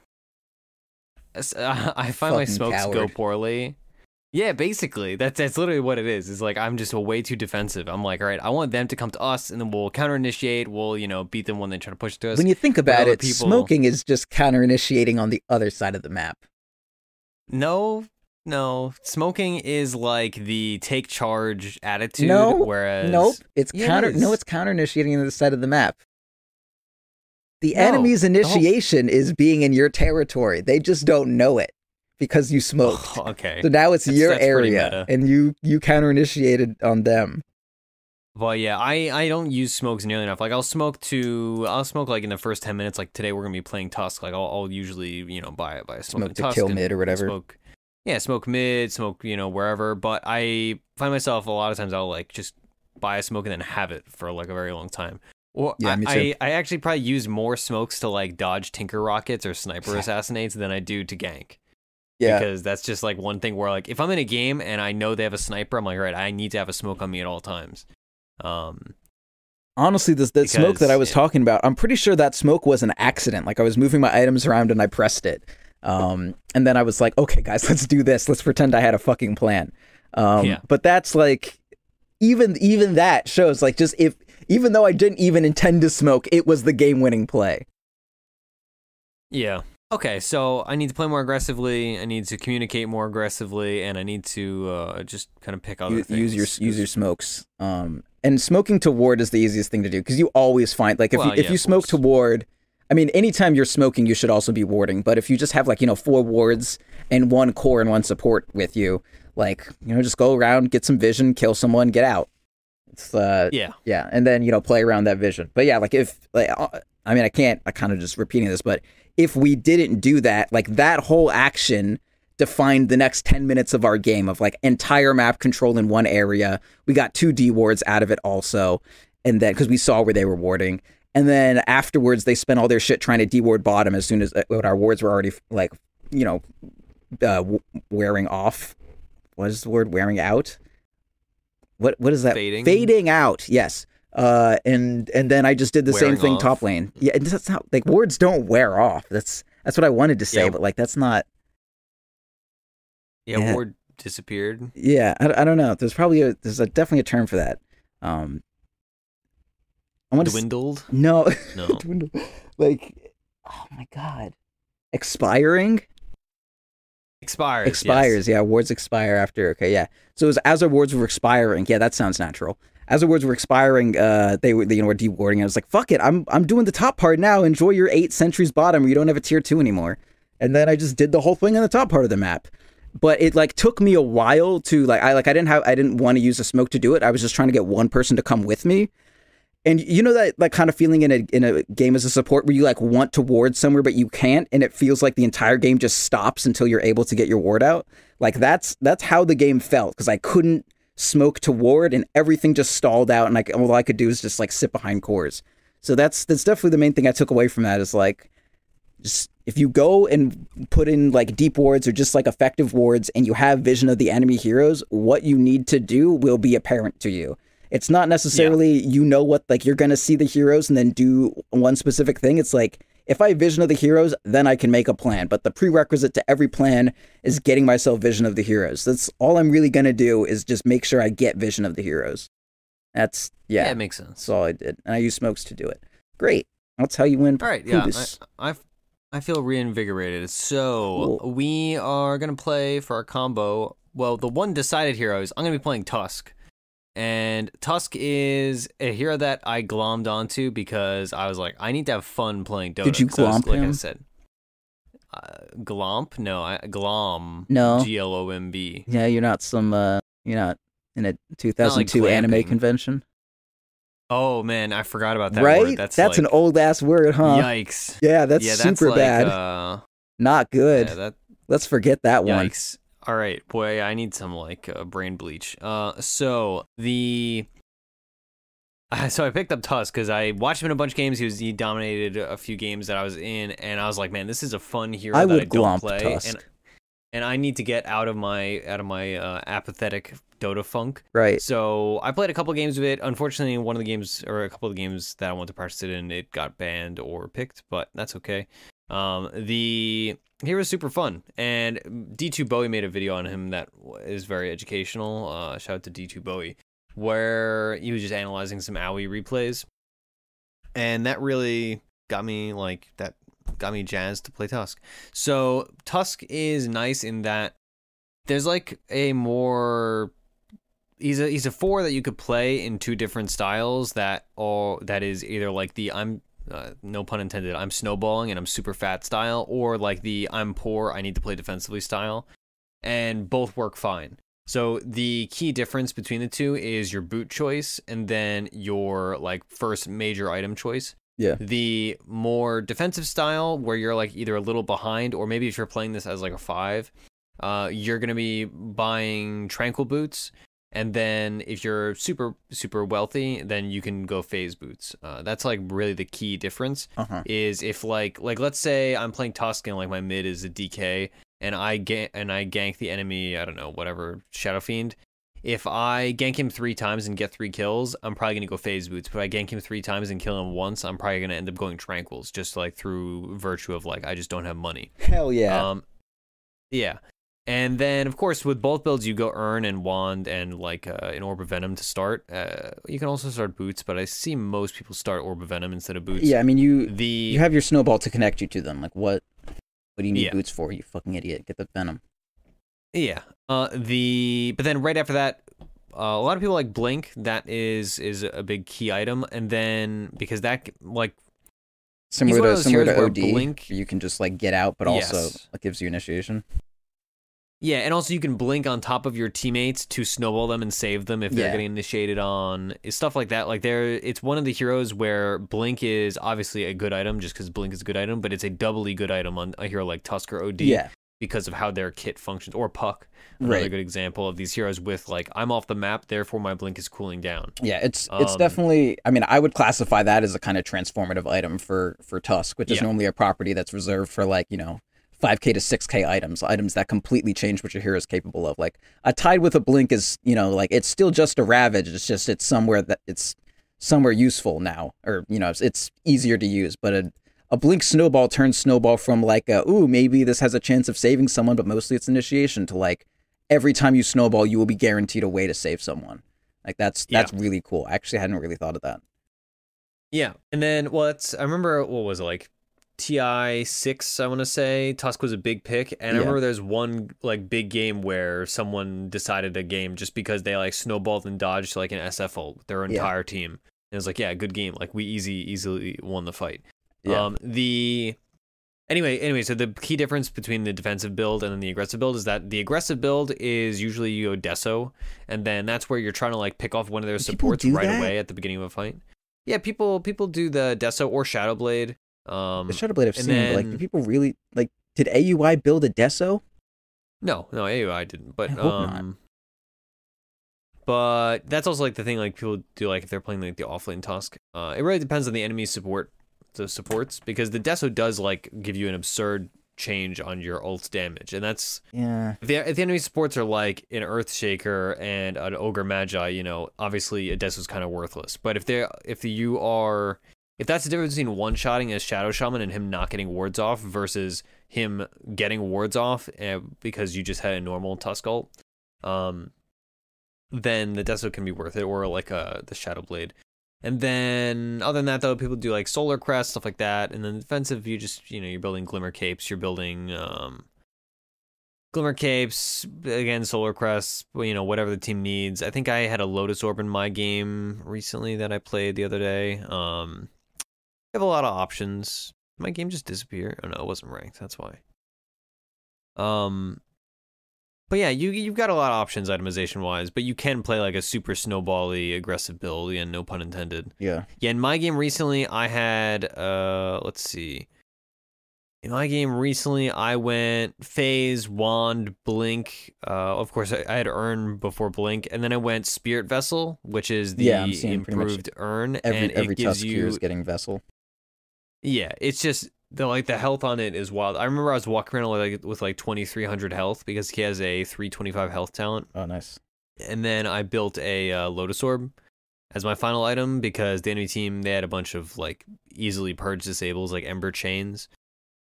S1: I find my smokes go poorly. Yeah, basically that's literally what it is. It's like, I'm just way too defensive. I'm like, all right, I want them to come to us, and then we'll counter initiate. We'll, you know, beat them when they try to push to us.
S2: When you think about it, smoking is just counter initiating on the other side of the map.
S1: No, smoking is like the take charge attitude.
S2: Whereas it's it's counter initiating on the side of the map. The enemy's initiation is being in your territory. They just don't know it because you smoked.
S1: Oh, okay.
S2: So now it's your area, and you counter initiated on them.
S1: Well, yeah, I don't use smokes nearly enough. Like, I'll smoke like in the first 10 minutes. Like today we're gonna be playing Tusk. Like I'll usually, you know, buy a smoke
S2: to kill mid or whatever.
S1: Smoke mid, smoke, you know, wherever. But I find myself a lot of times I'll like just buy a smoke and then have it for like a very long time. Or yeah, me too. I actually probably use more smokes to like dodge Tinker Rockets or Sniper Assassinates than I do to gank. Yeah. Because that's just like one thing where like if I'm in a game and I know they have a sniper, I'm like, all right, I need to have a smoke on me at all times.
S2: Honestly, the smoke that I was talking about, I'm pretty sure that smoke was an accident. Like I was moving my items around and I pressed it. And then I was like, okay, guys, let's do this. Let's pretend I had a fucking plan. But that's like, even that shows like just even though I didn't even intend to smoke, it was the game-winning play.
S1: Yeah. Okay, so I need to play more aggressively. I need to communicate more aggressively, and I need to just kind of pick other things.
S2: Use your smokes. And smoking to ward is the easiest thing to do because you always find like if you smoke to ward, I mean, anytime you're smoking, you should also be warding. But if you just have like 4 wards and 1 core and 1 support with you, like just go around, get some vision, kill someone, get out. It's yeah, and then play around that vision. But yeah, like if I mean, I kind of just repeating this, but if we didn't do that, like that whole action defined the next 10 minutes of our game of like entire map control in one area. We got 2 D wards out of it also. And then because we saw where they were warding. And then afterwards, they spent all their shit trying to de-ward bottom as soon as our wards were already like, wearing off. What is the word? Wearing out? What is that? Fading out. Yes. And then I just did the same thing top lane. Yeah, and that's not like wards don't wear off. That's what I wanted to say, but like that's not.
S1: Yeah, ward disappeared.
S2: Yeah, I don't know. There's definitely a term for that.
S1: Dwindled?
S2: No. Dwindled. Like, oh my god, expiring. Expires.
S1: Yes.
S2: Yeah, wards expire after. Okay, yeah. So it was as our wards were expiring. Yeah, that sounds natural. As the words were expiring, they were de-warding. I was like, fuck it, I'm doing the top part now. Enjoy your 8 sentries bottom where you don't have a tier 2 anymore. And then I just did the whole thing on the top part of the map. But it like took me a while to I didn't want to use a smoke to do it. I was just trying to get one person to come with me. And that like kind of feeling in a game as a support where you like want to ward somewhere but you can't, and it feels like the entire game just stops until you're able to get your ward out. Like that's how the game felt because I couldn't smoke to ward and everything just stalled out and like all I could do is just like sit behind cores. So that's definitely the main thing I took away from that is like just if you go and put in like deep wards or just like effective wards and you have vision of the enemy heroes, what you need to do will be apparent to you. It's not necessarily what like you're gonna see the heroes and then do one specific thing. It's like if I have vision of the heroes, then I can make a plan. But the prerequisite to every plan is getting myself vision of the heroes. That's all I'm really going to do is just make sure I get vision of the heroes. Yeah,
S1: it makes sense.
S2: That's all I did. And I use smokes to do it. Great. That's how you win.
S1: All right, yeah. I feel reinvigorated. So cool. We are going to play for our combo. Well, the one decided heroes, I'm going to be playing Tusk. And Tusk is a hero that I glommed onto because I was like, I need to have fun playing Dota.
S2: Did you glomp him?
S1: Like I said, glomp? No, glom.
S2: No.
S1: Glomb.
S2: Yeah, you're not you're not in a 2002
S1: like
S2: anime convention.
S1: Oh man, I forgot about that
S2: right?
S1: word. That's
S2: like, an old ass word, huh?
S1: Yikes.
S2: Yeah, that's super like, bad. Not good. Yeah, let's forget that one.
S1: Yikes. All right, boy, I need some like brain bleach. So I picked up Tusk because I watched him in a bunch of games. He dominated a few games that I was in, and I was like, man, this is a fun hero that I don't play,
S2: Tusk.
S1: and I need to get out of my apathetic Dota funk.
S2: Right.
S1: So I played a couple of games of it. Unfortunately, one of the games or a couple of the games that I wanted to participate in, it got banned or picked, but that's okay. The hero is super fun, and D2 Bowie made a video on him that is very educational. Shout out to D2 Bowie, where he was just analyzing some AoE replays, and that really got me jazzed to play Tusk. So Tusk is nice in that there's like a more he's a 4 that you could play in 2 different styles that is either like the no pun intended, I'm snowballing and I'm super fat style, or like the I'm poor, I need to play defensively style, and both work fine. So the key difference between the two is your boot choice and then your like first major item choice.
S2: Yeah.
S1: The more defensive style where you're like either a little behind, or maybe if you're playing this as like a 5, you're going to be buying tranquil boots. And then if you're super, super wealthy, then you can go phase boots. That's like really the key difference is if like let's say I'm playing Tusk and like my mid is a DK and I gank the enemy, I don't know, whatever, Shadow Fiend. If I gank him 3 times and get 3 kills, I'm probably going to go phase boots. But if I gank him 3 times and kill him once, I'm probably going to end up going tranquils, just like through virtue of like I just don't have money.
S2: Hell yeah.
S1: Yeah. And then, of course, with both builds, you go Urn and Wand and like an Orb of Venom to start. You can also start Boots, but I see most people start Orb of Venom instead of Boots.
S2: Yeah, I mean, you have your Snowball to connect you to them. Like, what? What do you need
S1: Yeah.
S2: boots for, you fucking idiot? Get the venom.
S1: Yeah. But then right after that, a lot of people like Blink. That is a big key item, and then because that like he's one of those
S2: Similar
S1: heroes
S2: to
S1: where
S2: OD,
S1: Blink.
S2: where you can just like get out, but also
S1: Yes.
S2: it gives you initiation.
S1: Yeah, and also you can blink on top of your teammates to snowball them and save them if they're
S2: Yeah.
S1: getting initiated on stuff like that. Like it's one of the heroes where blink is obviously a good item just because blink is a good item, but it's a doubly good item on a hero like Tusk or OD
S2: Yeah.
S1: because of how their kit functions. Or Puck, another
S2: Right.
S1: good example of these heroes with like I'm off the map, therefore my blink is cooling down.
S2: Yeah, it's definitely. I mean, I would classify that as a kind of transformative item for Tusk, which is
S1: Yeah.
S2: normally a property that's reserved for like 5K to 6K items that completely change what your hero is capable of. Like a Tide with a blink is like it's still just a Ravage. It's somewhere useful now, or it's easier to use. But a blink snowball turns snowball from like maybe this has a chance of saving someone, but mostly it's initiation to like every time you snowball, you will be guaranteed a way to save someone. Like that's really cool. I actually hadn't really thought of that.
S1: Yeah, and then I remember what was it like TI6, I want to say. Tusk was a big pick, and I remember there's one like big game where someone decided a game just because they like snowballed and dodged like an SF ult with their entire team. And it was like, yeah, good game. Like we easily won the fight.
S2: Yeah.
S1: Anyway, so the key difference between the defensive build and then the aggressive build is that the aggressive build is usually you go Deso, and then that's where you're trying to like pick off one of their supports right away at the beginning of a fight. Yeah, people do the Deso or Shadowblade.
S2: The Shadowblade I've seen,
S1: then,
S2: but like, do people really like? Did AUI build a Deso?
S1: No, AUI didn't. But
S2: I hope not.
S1: But that's also like the thing like people do like if they're playing like the offlane Tusk. It really depends on the enemy supports because the Deso does like give you an absurd change on your ult damage, and that's if the enemy supports are like an Earthshaker and an Ogre Magi, obviously a Deso's kind of worthless. But if that's the difference between one-shotting as Shadow Shaman and him not getting wards off versus him getting wards off because you just had a normal Tusk ult, then the Deso can be worth it, or like the Shadowblade. And then, other than that, though, people do like Solar Crest, stuff like that. And then defensive, you just, you're building Glimmer Capes, you're building Glimmer Capes, again, Solar Crest, whatever the team needs. I think I had a Lotus Orb in my game recently that I played the other day. I have a lot of options. Did my game just disappear? Oh, no, it wasn't ranked. That's why. But yeah, you've got a lot of options itemization-wise, but you can play like a super snowball-y aggressive build, yeah, no pun intended.
S2: Yeah.
S1: Yeah, in my game recently, I had, let's see. In my game recently, I went Phase, Wand, Blink. Of course, I had Urn before Blink, and then I went Spirit Vessel, which is the improved Urn.
S2: Every Tusk here is getting Vessel.
S1: Yeah, it's just the health on it is wild. I remember I was walking around with 2,300 health because he has a 325 health talent.
S2: Oh, nice.
S1: And then I built a Lotus Orb as my final item because the enemy team, they had a bunch of like easily purge disables like Ember Chains.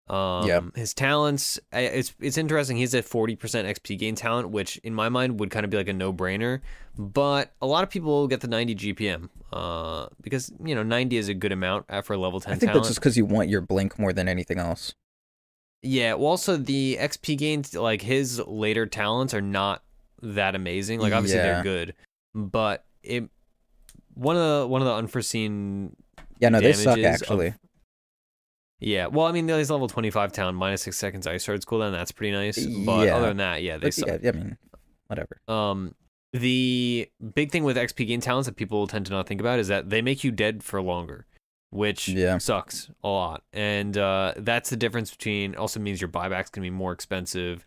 S1: His talents, it's interesting. He's a 40% XP gain talent, which in my mind would kind of be like a no-brainer. But a lot of people get the 90 GPM because 90 is a good amount for a level 10
S2: I think
S1: talent.
S2: that's just because you want your blink more than anything else.
S1: Yeah, well, also the XP gains, like his later talents are not that amazing. Like obviously they're good, but one of the unforeseen
S2: they suck actually.
S1: Yeah, well, I mean, he's level 25 talent, minus 6 seconds ice shard's cooldown. That's pretty nice. But other than that, yeah, they suck.
S2: Yeah, I mean, whatever.
S1: The big thing with XP gain talents that people tend to not think about is that they make you dead for longer, which sucks a lot. And that's the difference between, also means your buybacks can be more expensive.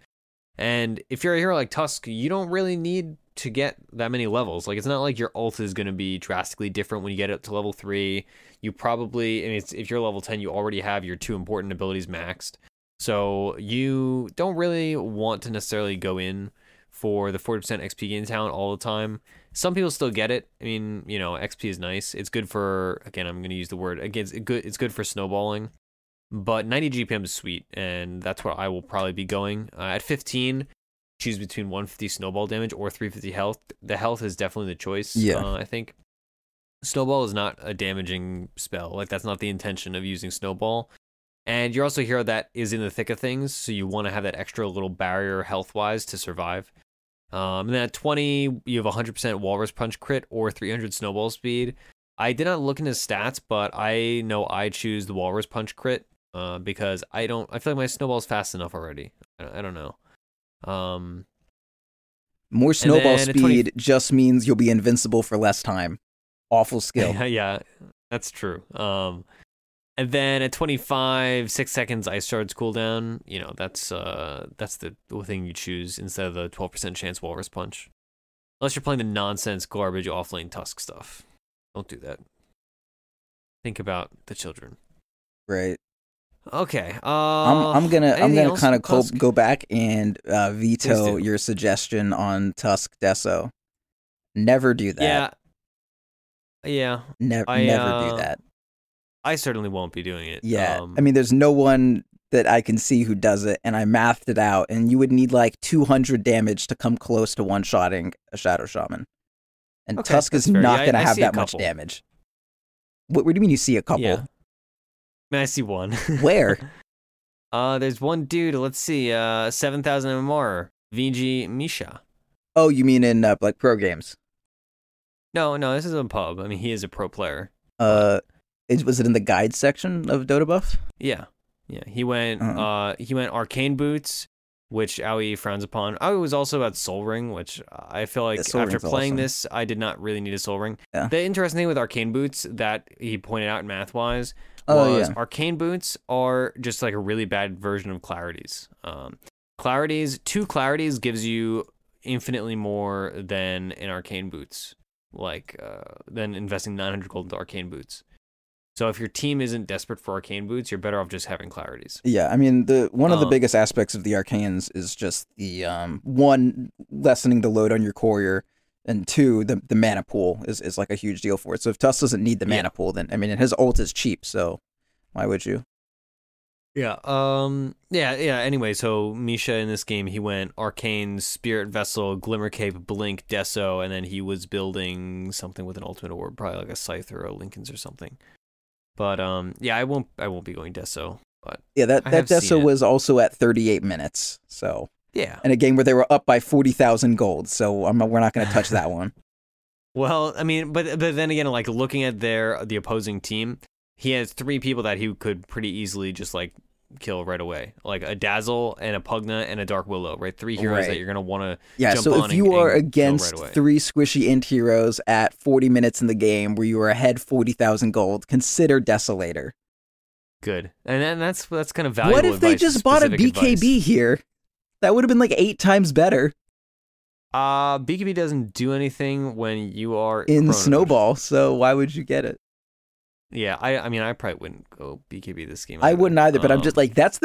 S1: And if you're a hero like Tusk, you don't really need to get that many levels. Like, it's not like your ult is going to be drastically different when you get up to level 3. You probably, if you're level 10, you already have your 2 important abilities maxed. So you don't really want to necessarily go in for the 40% XP gain talent all the time. Some people still get it. I mean, XP is nice. It's good for, again, I'm going to use the word, again, it's good for snowballing. But 90 GPM is sweet, and that's where I will probably be going. At 15, choose between 150 snowball damage or 350 health. The health is definitely the choice, I think. Snowball is not a damaging spell. Like, that's not the intention of using Snowball. And you're also a hero that is in the thick of things, so you want to have that extra little barrier health-wise to survive. And then at 20, you have 100% Walrus Punch crit or 300 Snowball Speed. I did not look into stats, but I know I choose the Walrus Punch crit because I feel like my Snowball's fast enough already. I don't know.
S2: More Snowball Speed just means you'll be invincible for less time. Awful skill.
S1: Yeah, that's true. And then at 25, 6 seconds, Ice Shard's cooldown. You know, that's the thing you choose instead of the 12% chance Walrus Punch. Unless you're playing the nonsense garbage offlane Tusk stuff. Don't do that. Think about the children.
S2: Right.
S1: Okay.
S2: I'm gonna kind of go back and veto your suggestion on Tusk Deso. Never do that.
S1: Yeah.
S2: Never do that.
S1: I certainly won't be doing it.
S2: Yeah, I mean, there's no one that I can see who does it, and I mathed it out, and you would need like 200 damage to come close to one-shotting a Shadow Shaman. And
S1: okay,
S2: Tusk is not going to have that much damage. What do you mean you see a couple?
S1: Yeah. I mean, I see one.
S2: Where?
S1: There's one dude, let's see, 7,000 MMR, VG Misha.
S2: Oh, you mean in like pro games?
S1: No, this is a pub. I mean, he is a pro player.
S2: Was it in the guide section of Dota Buff?
S1: Yeah. He went Arcane Boots, which Aoi frowns upon. Aoi was also about Soul Ring, which I feel like after playing this, I did not really need a Soul Ring.
S2: Yeah.
S1: The interesting thing with Arcane Boots that he pointed out math-wise was Arcane Boots are just like a really bad version of Clarities. Two Clarities gives you infinitely more than an Arcane Boots, than investing 900 gold into Arcane Boots. So if your team isn't desperate for Arcane Boots, you're better off just having Clarities.
S2: Yeah, I mean, one of the biggest aspects of the Arcanes is just the, one, lessening the load on your courier, and two, the mana pool is like a huge deal for it. So if Tusk doesn't need the mana pool, then, I mean, his ult is cheap, so why would you?
S1: Yeah, anyway, so Misha in this game, he went Arcane, Spirit Vessel, Glimmer Cape, Blink, Deso, and then he was building something with an ultimate orb, probably like a Scythe or a Linken's or something. But I won't be going Deso. But
S2: yeah, that Deso was also at 38 minutes. So
S1: yeah,
S2: in a game where they were up by 40,000 gold. So we're not going to touch that one.
S1: Well, I mean, but then again, like looking at the opposing team, he has 3 people that he could pretty easily just like kill right away, like a Dazzle and a Pugna and a Dark Willow, right? 3 heroes that you're gonna want to jump
S2: so
S1: on
S2: if you are
S1: and
S2: against
S1: right
S2: 3 squishy int heroes at 40 minutes in the game where you are ahead 40,000 gold, consider Desolator.
S1: Good. And then that's kind of valuable.
S2: What if they just bought a BKB here? That would have been like 8 times better.
S1: BKB doesn't do anything when you are
S2: in
S1: Chronos.
S2: Snowball, so why would you get it?
S1: Yeah, I mean, I probably wouldn't go BKB this game.
S2: I wouldn't either, but I'm just like, that's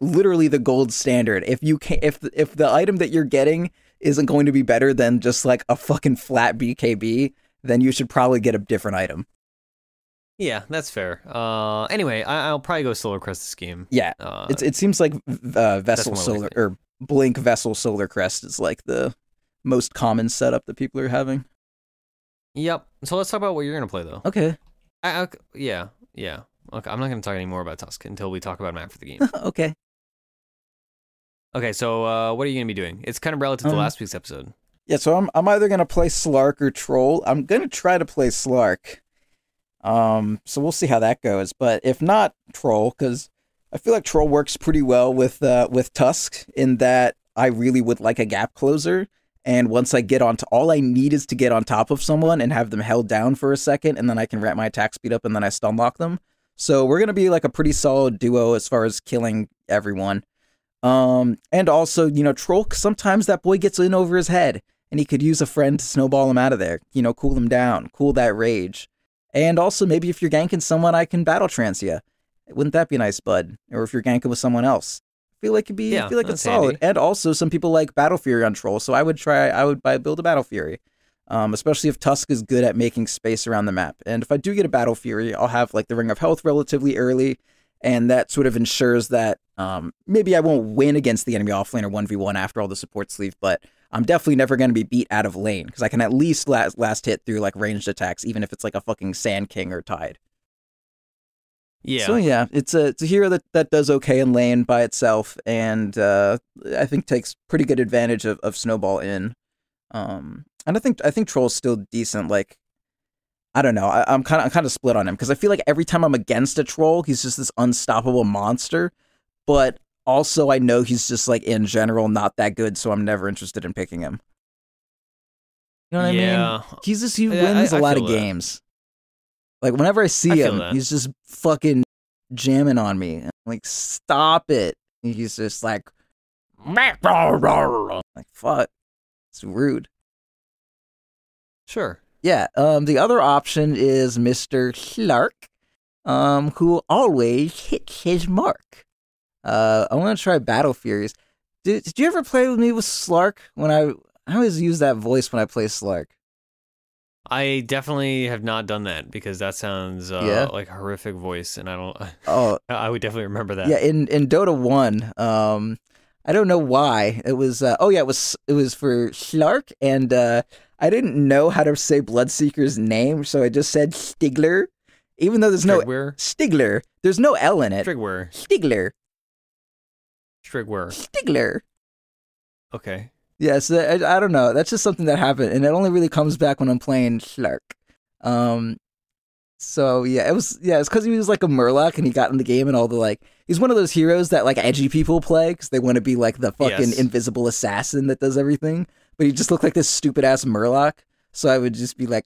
S2: literally the gold standard. If you can, if the item that you're getting isn't going to be better than just like a fucking flat BKB, then you should probably get a different item.
S1: Yeah, that's fair. Anyway, I'll probably go Solar Crest this game.
S2: Yeah, it seems like Vessel Solar or Blink Vessel Solar Crest is like the most common setup that people are having.
S1: Yep. So let's talk about what you're gonna play though.
S2: Okay.
S1: Yeah. Okay, I'm not going to talk any more about Tusk until we talk about him after the game.
S2: Okay.
S1: Okay, so what are you going to be doing? It's kind of relative to last week's episode.
S2: Yeah, so I'm either going to play Slark or Troll. I'm going to try to play Slark. So we'll see how that goes. But if not, Troll, because I feel like Troll works pretty well with Tusk in that I really would like a gap closer. And once I get all I need is to get on top of someone and have them held down for a second, and then I can ramp my attack speed up, and then I stun lock them. So we're going to be like a pretty solid duo as far as killing everyone. And also, Troll, sometimes that boy gets in over his head, and he could use a friend to snowball him out of there. Cool him down, cool that rage. And also, maybe if you're ganking someone, I can battle trance you. Wouldn't that be nice, bud? Or if you're ganking with someone else. I feel like it's solid.
S1: Handy.
S2: And also some people like Battlefury on Troll, so I would build a Battlefury. Especially if Tusk is good at making space around the map. And if I do get a Battlefury, I'll have like the Ring of Health relatively early, and that sort of ensures that maybe I won't win against the enemy offlane or 1v1 after all the supports leave, but I'm definitely never going to be beat out of lane, because I can at least last hit through like ranged attacks, even if it's like a fucking Sand King or Tide.
S1: Yeah.
S2: yeah, it's a hero that does okay in lane by itself, and I think takes pretty good advantage of Snowball in. And I think Troll's still decent. Like, I don't know, I'm kind of split on him because I feel like every time I'm against a Troll, he's just this unstoppable monster. But also, I know he's just like in general not that good, so I'm never interested in picking him. You know what I mean? He wins a lot of games. Like, whenever I see him, he's just fucking jamming on me. I'm like, stop it. He's just like fuck. It's rude.
S1: Sure.
S2: Yeah. The other option is Mr. Slark, who always hits his mark. I want to try Battlefuries. Did you ever play with me with Slark? I always use that voice when I play Slark.
S1: I definitely have not done that because that sounds like a horrific voice, and I don't. Oh, I would definitely remember that.
S2: Yeah, in Dota 1, I don't know why it was. It was for Slark, and I didn't know how to say Bloodseeker's name, so I just said Stigler, even though there's no Stigler. There's no L in it. Stigler.
S1: Okay.
S2: Yeah, so I don't know. That's just something that happened, and it only really comes back when I'm playing Slark. So yeah, it's because he was like a Murloc, and he got in the game, and all the he's one of those heroes that like edgy people play because they want to be like the fucking invisible assassin that does everything, but he just looked like this stupid ass Murloc. So I would just be like,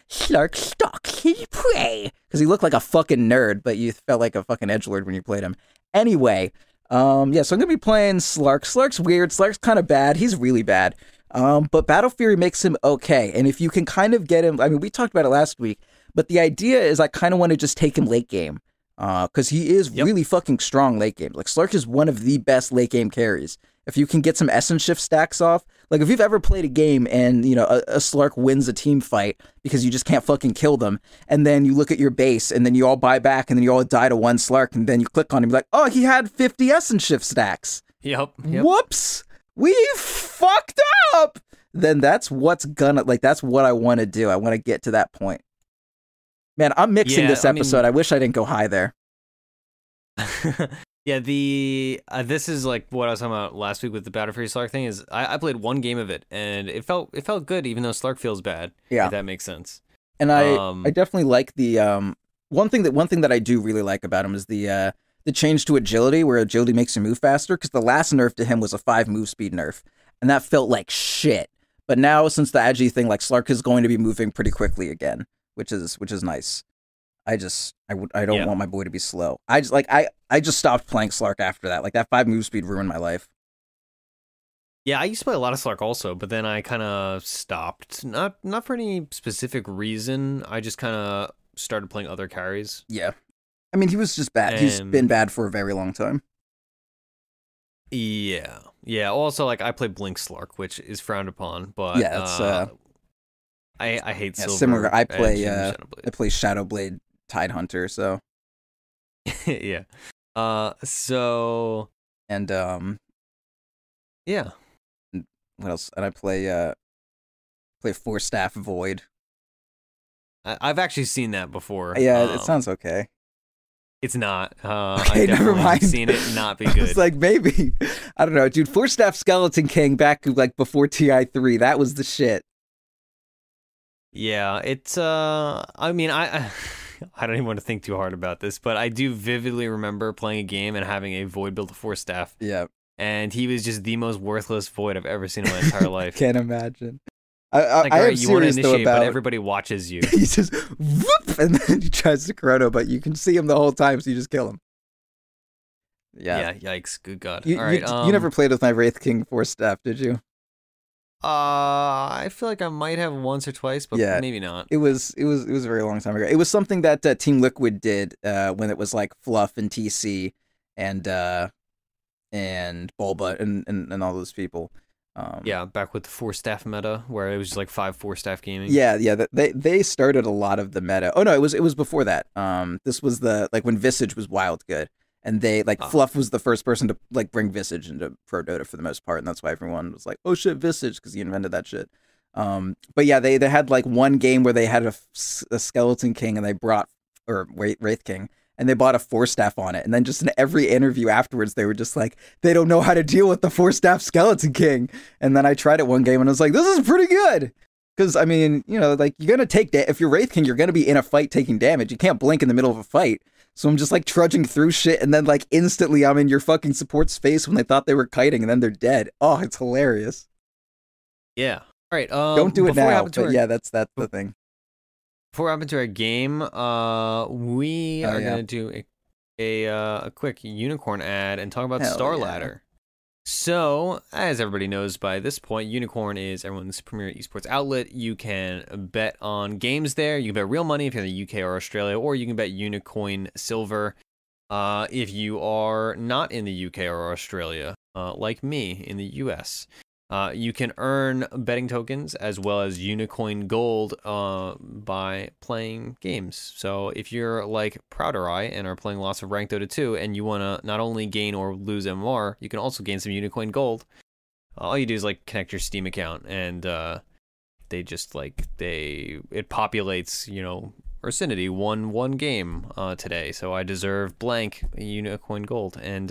S2: Slark stalks his prey, because he looked like a fucking nerd, but you felt like a fucking edgelord when you played him. Anyway. So I'm gonna be playing Slark. Slark's weird. Slark's kind of bad. He's really bad. But Battlefury makes him okay. And if you can kind of get him, I mean, we talked about it last week, but the idea is I kind of want to just take him late game. Because he is really fucking strong late game. Like, Slark is one of the best late game carries. If you can get some essence shift stacks off, like if you've ever played a game and, you know, a Slark wins a team fight because you just can't fucking kill them, and then you look at your base and then you all buy back and then you all die to one Slark, and then you click on him, like, oh, he had 50 essence shift stacks.
S1: Yep.
S2: Whoops! We fucked up! Then that's what I want to do. I want to get to that point. Man, I'm mixing this episode. I wish I didn't go high there.
S1: Yeah, this is like what I was talking about last week with the Battlefury Slark thing. Is I played one game of it and it felt good, even though Slark feels bad. Yeah, if that makes sense.
S2: And I definitely like the one thing that I do really like about him is the change to agility, where agility makes you move faster. Because the last nerf to him was a 5 move speed nerf, and that felt like shit. But now, since the agi thing, like, Slark is going to be moving pretty quickly again, which is nice. I don't want my boy to be slow. I just stopped playing Slark after that. Like, that 5 move speed ruined my life.
S1: Yeah, I used to play a lot of Slark also, but then I kind of stopped. Not for any specific reason. I just kind of started playing other carries.
S2: Yeah. I mean, he was just bad. He's been bad for a very long time.
S1: Yeah. Yeah, also, like, I play Blink Slark, which is frowned upon, but
S2: yeah, it's
S1: I hate Silver.
S2: Similar. I play Shadowblade Tidehunter, so
S1: yeah. So
S2: and
S1: yeah.
S2: What else? And I play Force Staff Void.
S1: I've actually seen that before.
S2: Yeah, it sounds okay.
S1: It's not.
S2: Okay, never mind.
S1: I've seen it not be good.
S2: It's like, maybe. I don't know, dude. Force Staff Skeleton King back like before TI3. That was the shit.
S1: Yeah, it's I mean, I don't even want to think too hard about this, but I do vividly remember playing a game and having a Void build a Force Staff.
S2: Yeah.
S1: And he was just the most worthless Void I've ever seen in my entire life.
S2: Can't imagine.
S1: Like, all right, you want to initiate, but everybody watches you.
S2: He just whoop, and then he tries to chrono, but you can see him the whole time, so you just kill him.
S1: Yeah. Yeah. Yikes. Good God.
S2: You,
S1: all right.
S2: You never played with my Wraith King Force Staff, did you?
S1: I feel like I might have once or twice, but maybe not.
S2: It was a very long time ago. It was something that Team Liquid did when it was like Fluff and TC and Bulba and all those people.
S1: Yeah, back with the 4-staff meta, where it was just like 5 4-staff gaming.
S2: Yeah. They started a lot of the meta. Oh no, it was before that. This was when Visage was wild good, and they Fluff was the first person to like bring Visage into Pro Dota for the most part, and that's why everyone was like, oh shit, Visage, because he invented that shit. But yeah, they had like one game where they had a Skeleton King, and they brought Wraith King, and they bought a 4-staff on it. And then just in every interview afterwards, they were just like, they don't know how to deal with the 4-staff Skeleton King. And then I tried it one game and I was like, this is pretty good. Because, I mean, you know, like, you're going to take, if you're Wraith King, you're going to be in a fight taking damage. You can't blink in the middle of a fight. So I'm just, like, trudging through shit, and then, like, instantly I'm in your fucking support's face when they thought they were kiting, and then they're dead. Oh, it's hilarious.
S1: Yeah. All right.
S2: Don't do it now, but yeah, that's the thing.
S1: Before we hop into our game, we are going to do a quick Unicorn ad and talk about Star Ladder. So, as everybody knows by this point, Unicorn is everyone's premier esports outlet. You can bet on games there. You can bet real money if you're in the UK or Australia, or you can bet Unicoin Silver if you are not in the UK or Australia, like me in the US. You can earn betting tokens as well as Unicoin Gold by playing games. So if you're like Prouder Eye and are playing lots of ranked Dota 2 and you want to not only gain or lose MMR, you can also gain some Unicoin Gold. All you do is like connect your Steam account and they just like it populates, you know, Ursinity won one game today, so I deserve blank Unicoin Gold. And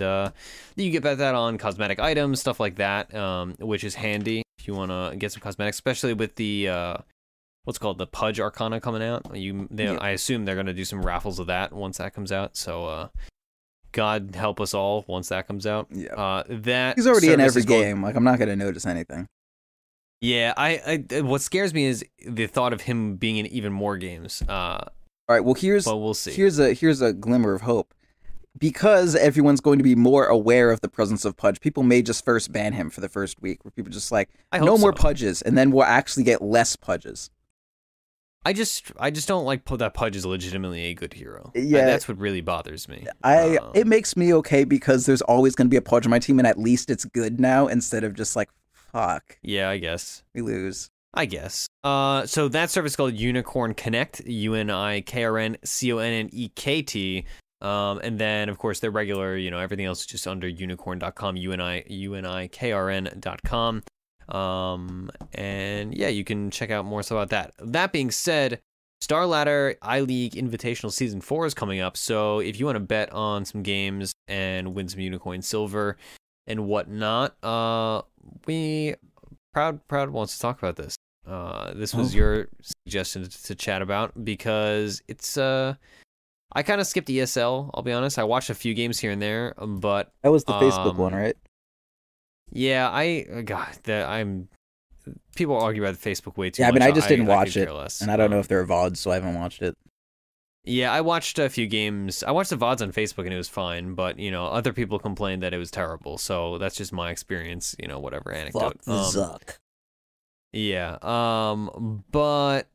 S1: you get that on cosmetic items, stuff like that, which is handy if you want to get some cosmetics, especially with the, what's called the Pudge Arcana coming out. I assume they're going to do some raffles of that once that comes out, so God help us all once that comes out.
S2: Yeah.
S1: He's
S2: already in every game. Like, I'm not going to notice anything.
S1: Yeah, what scares me is the thought of him being in even more games.
S2: All right, well,
S1: we'll see.
S2: Here's a glimmer of hope. Because everyone's going to be more aware of the presence of Pudge, people may just first ban him for the first week, where people just like, no more Pudges, and then we'll actually get less Pudges.
S1: I just don't like that Pudge is legitimately a good hero.
S2: Yeah,
S1: that's what really bothers me.
S2: It makes me okay because there's always going to be a Pudge on my team, and at least it's good now instead of just like, fuck.
S1: Yeah, I guess.
S2: We lose.
S1: I guess. So that service is called Unicorn Connect, UNIKRNCONNEKT. And then, of course, they're regular, you know, everything else is just under unicorn.com, UNIKRN.com. And yeah, you can check out more stuff about that. That being said, Star Ladder iLeague Invitational Season 4 is coming up. So if you want to bet on some games and win some Unicoin Silver and whatnot, Proud wants to talk about this. This was your suggestion to chat about because it's I kind of skipped ESL, I'll be honest. I watched a few games here and there, but
S2: that was the Facebook one, right?
S1: Yeah, people argue about Facebook way too much.
S2: Yeah, I mean, I just didn't watch it,
S1: less.
S2: And I don't know if they're VODs, so I haven't watched it.
S1: Yeah, I watched a few games. I watched the VODs on Facebook and it was fine, but you know, other people complained that it was terrible. So that's just my experience, you know, whatever anecdote.
S2: Fuck the Zuck.
S1: Yeah, but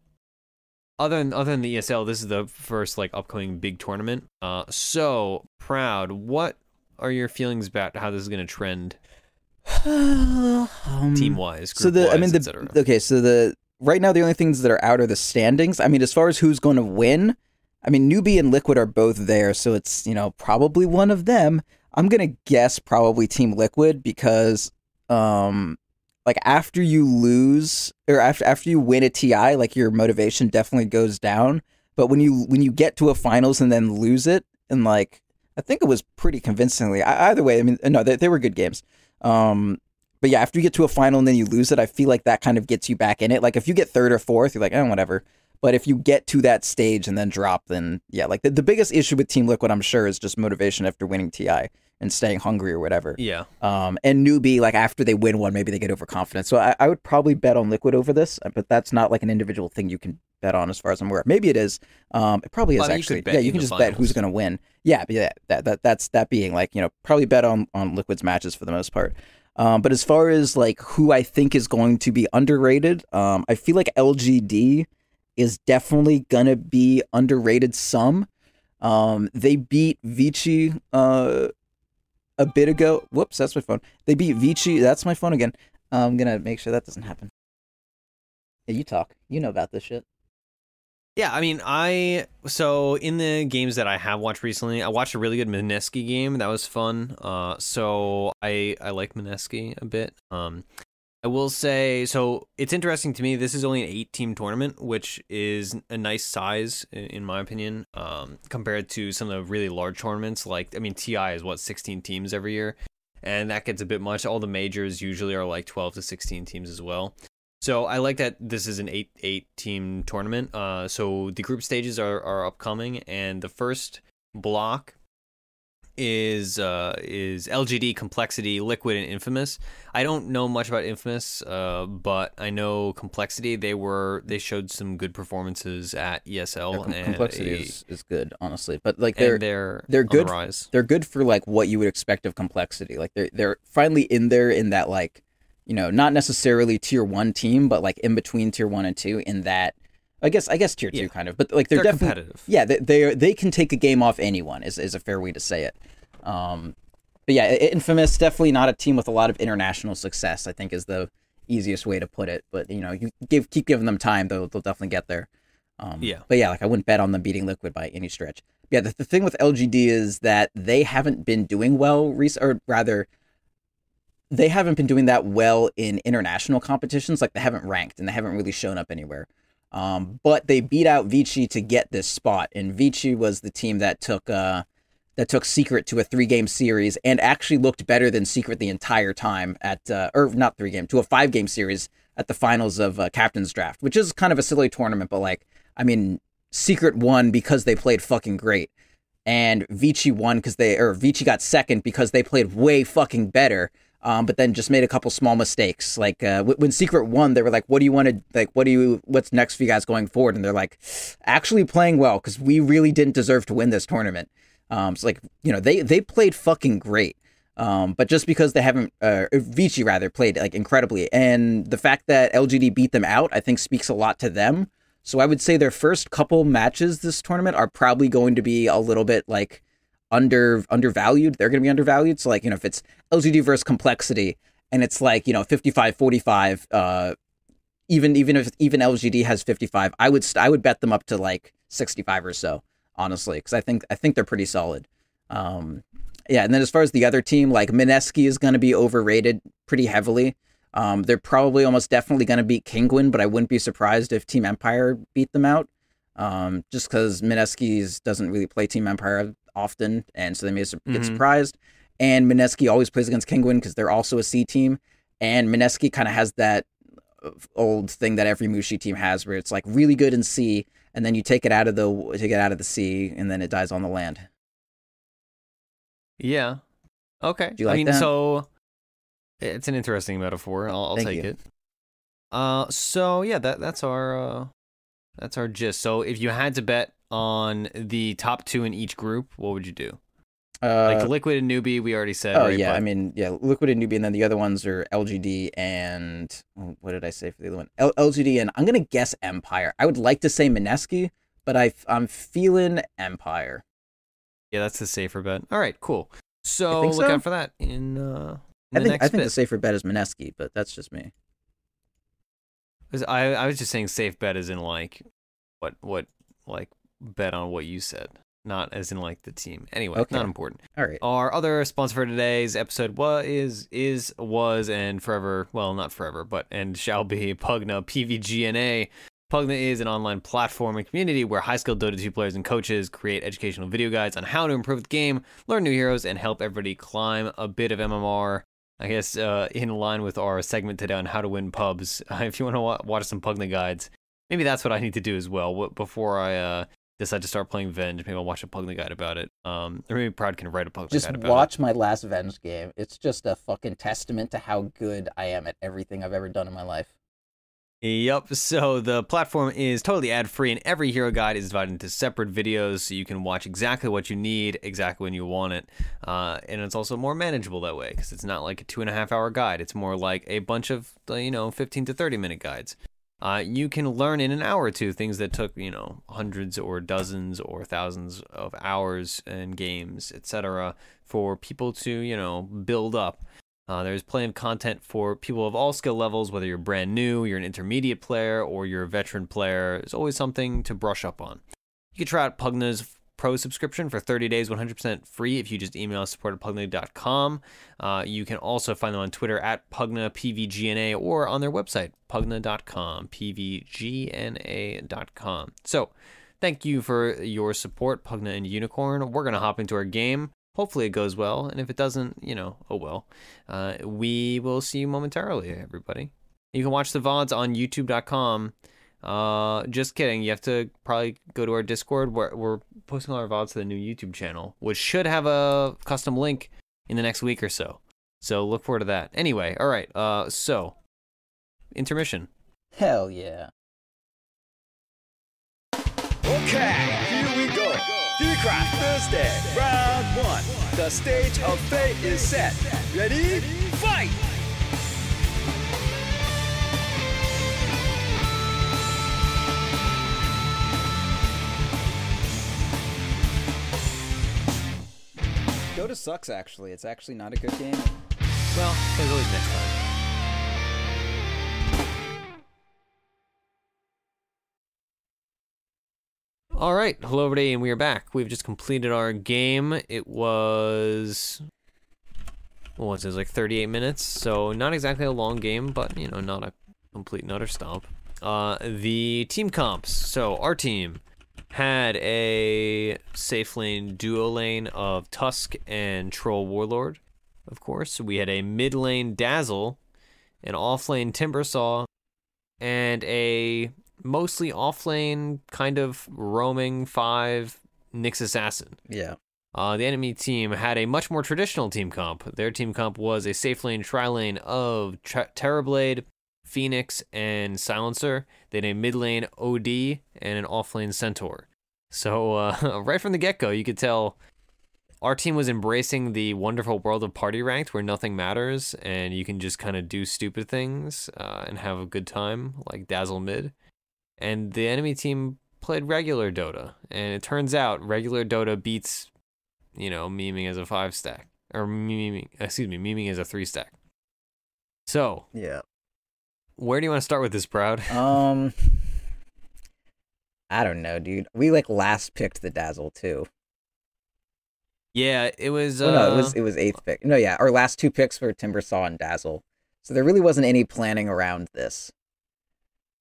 S1: other than the ESL, this is the first like upcoming big tournament. So Proud, what are your feelings about how this is going to trend, team wise, group wise, etc.?
S2: Okay, so right now the only things that are out are the standings. I mean, as far as who's going to win, I mean, Newbie and Liquid are both there, so it's, you know, probably one of them. I'm gonna guess probably Team Liquid because, like after you lose or after you win a TI, like your motivation definitely goes down. But when you get to a finals and then lose it, and like I think it was pretty convincingly. Either way, I mean, no, they were good games. But yeah, after you get to a final and then you lose it, I feel like that kind of gets you back in it. Like if you get third or fourth, you're like, oh, whatever. But if you get to that stage and then drop, then yeah, like the biggest issue with Team Liquid, I'm sure, is just motivation after winning TI and staying hungry or whatever.
S1: Yeah.
S2: And Newbie, like after they win one, maybe they get overconfident. So I would probably bet on Liquid over this, but that's not like an individual thing you can bet on as far as I'm aware. Maybe it is. It probably is actually. Yeah, you can just bet who's going to win. Yeah, but yeah, that's that being like, you know, probably bet on Liquid's matches for the most part. But as far as like who I think is going to be underrated, I feel like LGD is definitely gonna be underrated some. They beat Vici a bit ago. Whoops, that's my phone. They beat Vici. That's my phone again. I'm gonna make sure that doesn't happen. Yeah, you talk. You know about this shit.
S1: Yeah, I mean, so in the games that I have watched recently, I watched a really good Mineski game that was fun. So I like Mineski a bit. I will say, so it's interesting to me. This is only an 8-team tournament, which is a nice size, in my opinion, compared to some of the really large tournaments. Like, I mean, TI is what, 16 teams every year, and that gets a bit much. All the majors usually are like 12 to 16 teams as well. So I like that this is an 8-team tournament. So the group stages are upcoming, and the first block is LGD, Complexity, Liquid, and Infamous. I don't know much about Infamous, but I know Complexity. They showed some good performances at ESL.
S2: Yeah,
S1: and
S2: Complexity is good, honestly. But like they're good.
S1: The rise.
S2: They're good for like what you would expect of Complexity. Like they're finally in there in that, like, you know, not necessarily tier 1 team, but like in between tier 1 and 2 in that. I guess tier 2 kind of, but like they're definitely
S1: competitive.
S2: Yeah, they can take a game off anyone is a fair way to say it. But yeah, Infamous, definitely not a team with a lot of international success, I think is the easiest way to put it. But you know, you keep giving them time, they'll definitely get there. But yeah, like I wouldn't bet on them beating Liquid by any stretch. Yeah, the thing with LGD is that they haven't been doing well or rather, they haven't been doing that well in international competitions. Like they haven't ranked and they haven't really shown up anywhere. But they beat out Vici to get this spot, and Vici was the team that took Secret to a 3-game series and actually looked better than Secret the entire time at or not 3-game, to a 5-game series at the finals of Captain's Draft, which is kind of a silly tournament, but like, I mean, Secret won because they played fucking great, and Vici won Vici got second because they played way fucking better. But then just made a couple small mistakes. Like when Secret won, they were like, "What do you want to like? What's next for you guys going forward?" And they're like, "Actually playing well because we really didn't deserve to win this tournament." So like, you know, they played fucking great. But just because they haven't, Vici rather, played like incredibly, and the fact that LGD beat them out, I think speaks a lot to them. So I would say their first couple matches this tournament are probably going to be a little bit like undervalued. They're going to be undervalued. So like, you know, if it's LGD versus Complexity and it's like, you know, 55-45, even if LGD has 55, I would bet them up to like 65 or so, honestly, because I think they're pretty solid. Yeah, and then as far as the other team, like Mineski is going to be overrated pretty heavily. They're probably almost definitely going to beat Kinguin, but I wouldn't be surprised if Team Empire beat them out. Just because Mineski's doesn't really play Team Empire often, and so they may get surprised. And Mineski always plays against Kinguin because they're also a C team, and Mineski kind of has that old thing that every Mushi team has, where it's like really good in C, and then you take it out of the sea, and then it dies on the land.
S1: Yeah. Okay.
S2: Do you like that?
S1: So it's an interesting metaphor. I'll take it. So yeah, that's our gist. So if you had to bet on the top 2 in each group, what would you do? Like Liquid and Newbie, we already said.
S2: Oh,
S1: right?
S2: yeah, I mean, yeah, Liquid and Newbie, and then the other ones are LGD and what did I say for the other one? LGD and I'm gonna guess Empire. I would like to say Mineski, but I'm feeling Empire.
S1: Yeah, that's the safer bet. All right, cool. So look out for that in
S2: I think the safer bet is Mineski, but that's just me.
S1: I was just saying safe bet as in like what like bet on what you said, not as in like the team. Anyway, okay. Not important.
S2: All right.
S1: Our other sponsor for today's episode was and forever, well, not forever, but and shall be Pugna PVGNA. Pugna is an online platform and community where high-skilled Dota 2 players and coaches create educational video guides on how to improve the game, learn new heroes, and help everybody climb a bit of MMR. I guess in line with our segment today on how to win pubs. If you want to watch some Pugna guides, maybe that's what I need to do as well. Before I decide to start playing Venge, maybe I'll watch a Pugna guide about it. Or maybe Proud can write a Pugna guide about it.
S2: Just watch my last Venge game. It's just a fucking testament to how good I am at everything I've ever done in my life.
S1: Yep, so the platform is totally ad-free, and every hero guide is divided into separate videos, so you can watch exactly what you need, exactly when you want it. And it's also more manageable that way, because it's not like a 2.5-hour guide. It's more like a bunch of, 15 to 30-minute guides. You can learn in an hour or two things that took, hundreds or dozens or thousands of hours and games, etc., for people to, build up. There's plenty of content for people of all skill levels, whether you're brand new, you're an intermediate player, or you're a veteran player. There's always something to brush up on. You can try out Pugna's Pro subscription for 30 days, 100% free if you just email us support@pugna.com. You can also find them on Twitter at PugnaPVGNA or on their website, pugna.com, pvgna.com. So, thank you for your support, Pugna and Unicorn. We're going to hop into our game. Hopefully it goes well, and if it doesn't, oh well. We will see you momentarily, everybody. You can watch the VODs on youtube.com. Just kidding. You have to probably go to our Discord where we're posting all our VODs to the new YouTube channel, which should have a custom link in the next week or so. So look forward to that. Anyway, all right. So intermission.
S2: Hell yeah.
S3: Okay, here we go. Theorycraft Thursday, round 1. The stage of fate is set. Ready? Fight!
S2: Dota sucks, actually. It's actually not a good game.
S1: Well, there's always next time. All right, hello everybody, and we are back. We've just completed our game. It was, what was it? It was like 38 minutes, so not exactly a long game, but not a complete and utter stomp. The team comps. So our team had a safe lane duo lane of Tusk and Troll Warlord, of course. We had a mid lane Dazzle, an off lane Timbersaw, and a mostly off-lane, kind of roaming 5 Nyx Assassin.
S2: Yeah.
S1: The enemy team had a much more traditional team comp. Their team comp was a safe lane tri-lane of Terrorblade, Phoenix, and Silencer. They had a mid lane OD and an off-lane Centaur. So right from the get-go, you could tell our team was embracing the wonderful world of party ranked where nothing matters and you can just kind of do stupid things and have a good time, like Dazzle mid. And the enemy team played regular Dota, and it turns out regular Dota beats, memeing as a 5-stack, or memeing as a 3-stack. So,
S2: yeah,
S1: where do you want to start with this, Proud?
S2: I don't know, dude. We last picked the Dazzle too.
S1: Yeah, it was.
S2: No, it was 8th pick. No, yeah, our last 2 picks were Timbersaw and Dazzle. So there really wasn't any planning around this.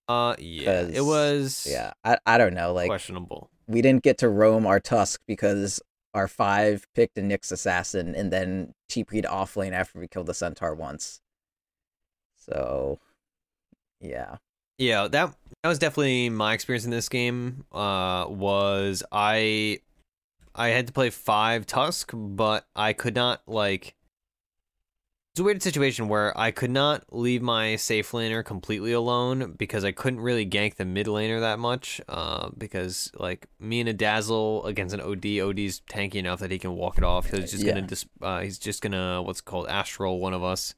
S1: Yeah, it was.
S2: Yeah, I don't know,
S1: questionable.
S2: We didn't get to roam our Tusk because our 5 picked a Nyx Assassin and then TP'd off lane after we killed the Centaur once. So, yeah.
S1: Yeah, that was definitely my experience in this game. Was I had to play 5 Tusk, but I could not It's a weird situation where I could not leave my safe laner completely alone because I couldn't really gank the mid laner that much. Because me and a Dazzle against an OD's tanky enough that he can walk it off. He's just gonna what's it called, astral one of us.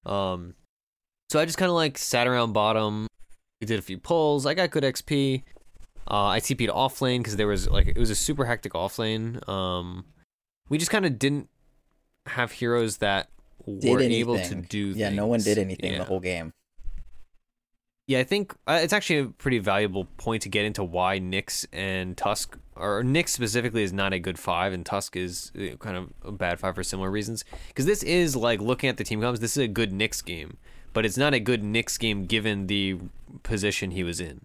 S1: So I just kind of sat around bottom. We did a few pulls. I got good XP. I TP'd off lane because there was it was a super hectic off lane. We just kind of didn't have heroes that were able to do things.
S2: Yeah, no one did anything the whole game.
S1: Yeah, I think it's actually a pretty valuable point to get into why Nyx and Tusk, or Nyx specifically, is not a good 5, and Tusk is kind of a bad 5 for similar reasons. Because this is, looking at the team comps, this is a good Nyx game, but it's not a good Nyx game given the position he was in,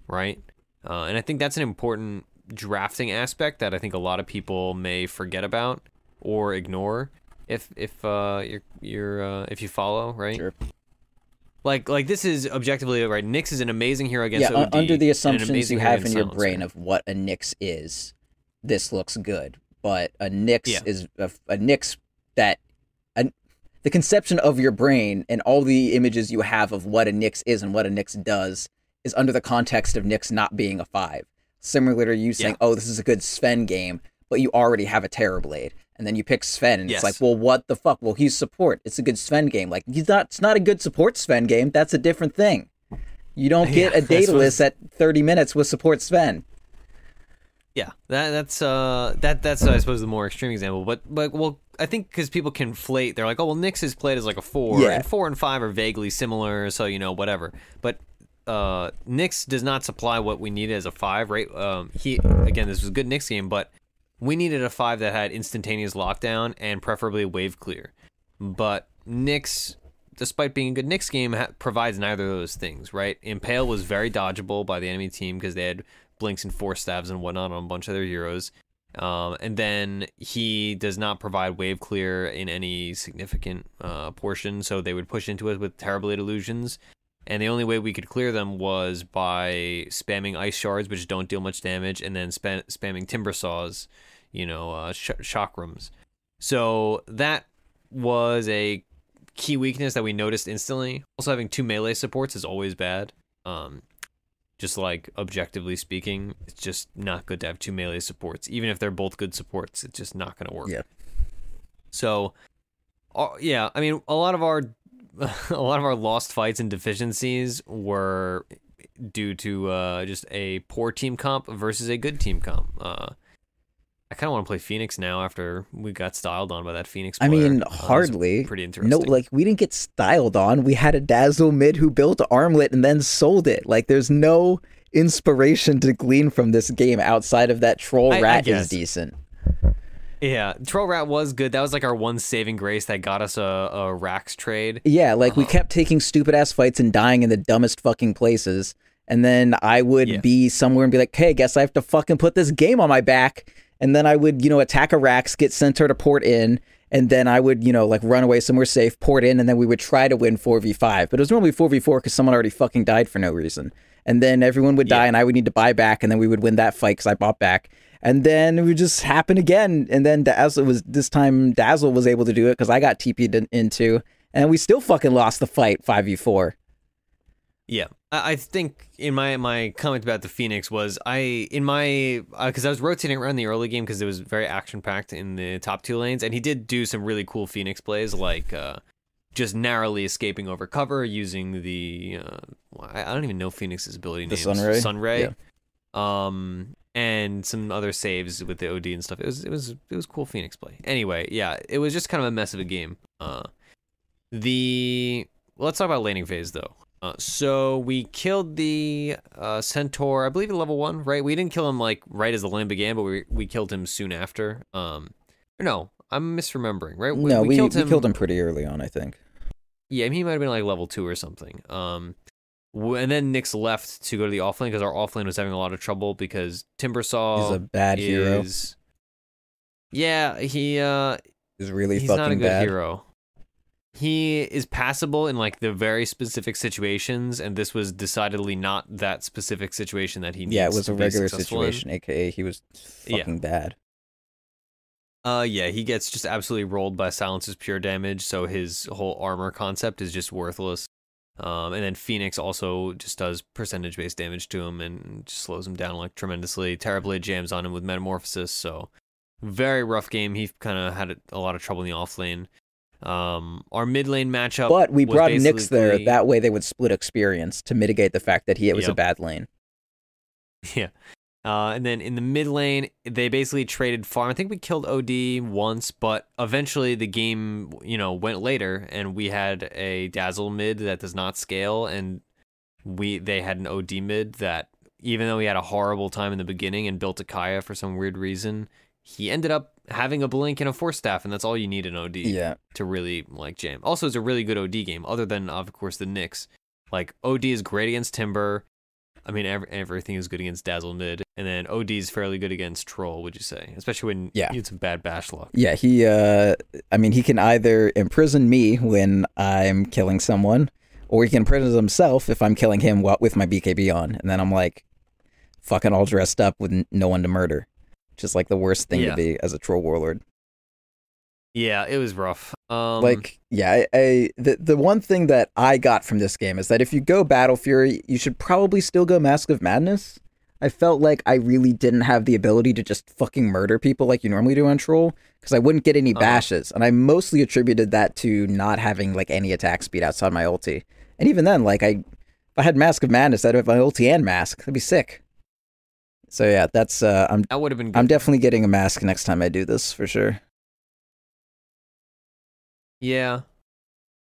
S1: right? And I think that's an important drafting aspect that I think a lot of people may forget about or ignore. If you follow, right?
S2: Sure.
S1: Like this is objectively right. Nyx is an amazing hero against OD.
S2: Under the assumptions you have in your brain of what a Nyx is, this looks good. But a Nyx is a Nyx that the conception of your brain and all the images you have of what a Nyx is and what a Nyx does is under the context of Nyx not being a 5. Similar to you saying, "Oh, this is a good Sven game," but you already have a Terrorblade. And then you pick Sven, and it's well, what the fuck? Well, he's support. It's a good Sven game. It's not a good support Sven game. That's a different thing. You don't get a data list at 30 minutes with support Sven.
S1: Yeah, that's I suppose the more extreme example. But well, I think because people conflate, they're like, oh well, Nyx is played as a 4, and 4 and 5 are vaguely similar, so whatever. But Nyx does not supply what we needed as a 5, right? Again, this was a good Nyx game, but we needed a 5 that had instantaneous lockdown and preferably wave clear. But Nyx, despite being a good Nyx game, provides neither of those things, right? Impale was very dodgeable by the enemy team because they had blinks and force stabs and whatnot on a bunch of their heroes. And then he does not provide wave clear in any significant portion, so they would push into it with terrible illusions. And the only way we could clear them was by spamming ice shards, which don't deal much damage, and then spamming timber saws, chakrams. So that was a key weakness that we noticed instantly. Also, having 2 melee supports is always bad. Just like objectively speaking, it's just not good to have 2 melee supports. Even if they're both good supports, it's just not going to work.
S2: Yeah.
S1: So, yeah, I mean, a lot of our lost fights and deficiencies were due to just a poor team comp versus a good team comp. I kind of want to play Phoenix now after we got styled on by that Phoenix player.
S2: I mean, hardly.
S1: Pretty interesting.
S2: No, like, we didn't get styled on. We had a Dazzle mid who built Armlet and then sold it. Like, there's no inspiration to glean from this game outside of that Troll Rat is decent.
S1: Yeah, Troll Rat was good. That was like our one saving grace that got us a Rax trade.
S2: Yeah, like we kept taking stupid ass fights and dying in the dumbest fucking places. And then I would be somewhere and be like, hey, guess I have to fucking put this game on my back. And then I would, attack a Rax, get center to port in. And then I would, like run away somewhere safe, port in. And then we would try to win 4v5. But it was normally 4v4 because someone already fucking died for no reason. And then everyone would die and I would need to buy back. And then we would win that fight because I bought back. And then it would just happen again. And then Dazzle was able to do it because I got TP'd into. And we still fucking lost the fight 5v4.
S1: Yeah. I think in my comment about the Phoenix was because I was rotating around the early game because it was very action-packed in the top 2 lanes. And he did do some really cool Phoenix plays like just narrowly escaping over cover using the... I don't even know Phoenix's ability names.
S2: The
S1: Sunray.
S2: Yeah.
S1: And some other saves with the OD and stuff. It was cool Phoenix play. Anyway, yeah, it was just kind of a mess of a game. Let's talk about laning phase though. So we killed the Centaur, I believe at level 1, right? We didn't kill him like right as the lane began, but we killed him soon after. No, I'm misremembering, right?
S2: We killed him pretty early on, I think.
S1: Yeah, he might have been like level 2 or something. And then Nyx left to go to the offlane because our offlane was having a lot of trouble because Timbersaw
S2: is a bad hero.
S1: Yeah, he's
S2: really
S1: fucking
S2: not a good
S1: bad hero. He is passable in like the very specific situations, and this was decidedly not that specific situation that he needs.
S2: Yeah, it was a regular
S1: situation,
S2: aka he was fucking bad.
S1: Yeah, he gets just absolutely rolled by Silence's pure damage, so his whole armor concept is just worthless. And then Phoenix also just does percentage-based damage to him and just slows him down like tremendously. Terrorblade jams on him with Metamorphosis, so very rough game. He kind of had a lot of trouble in the off lane. Our mid lane matchup,
S2: but we brought Nyx there. That way, they would split experience to mitigate the fact that it was a bad lane.
S1: Yeah. And then in the mid lane, they basically traded farm. I think we killed OD once, but eventually the game, went later, and we had a Dazzle mid that does not scale, and they had an OD mid that, even though he had a horrible time in the beginning and built a Kaya for some weird reason, he ended up having a blink and a force staff, and that's all you need in OD to really jam. Also, it's a really good OD game, other than of course the Nyx. Like OD is great against Timber. I mean, everything is good against Dazzle mid, and then OD is fairly good against Troll, would you say? Especially when you had some bad bash luck.
S2: Yeah, he can either imprison me when I'm killing someone, or he can imprison himself if I'm killing him with my BKB on, and then I'm like fucking all dressed up with no one to murder. Just like the worst thing to be as a Troll Warlord.
S1: Yeah, it was rough.
S2: The one thing that I got from this game is that if you go Battlefury, you should probably still go Mask of Madness. I felt like I really didn't have the ability to just fucking murder people like you normally do on Troll, because I wouldn't get any bashes, and I mostly attributed that to not having like any attack speed outside my ulti. And even then, like if I had Mask of Madness, I'd have my ulti and mask. That'd be sick. So yeah, that's that would have been good. I'm definitely getting a mask next time I do this for sure.
S1: Yeah.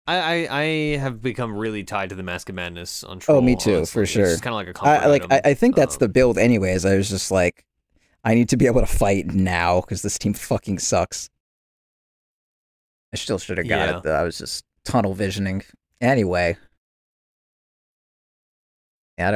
S1: I have become really tied to the Mask of Madness on Troll.
S2: Oh, me too,
S1: honestly.
S2: for sure.
S1: It's kind of like a comfort item.
S2: I think that's the build anyways. I was just like, I need to be able to fight now because this team fucking sucks. I still should have got it though. I was just tunnel visioning. Anyway.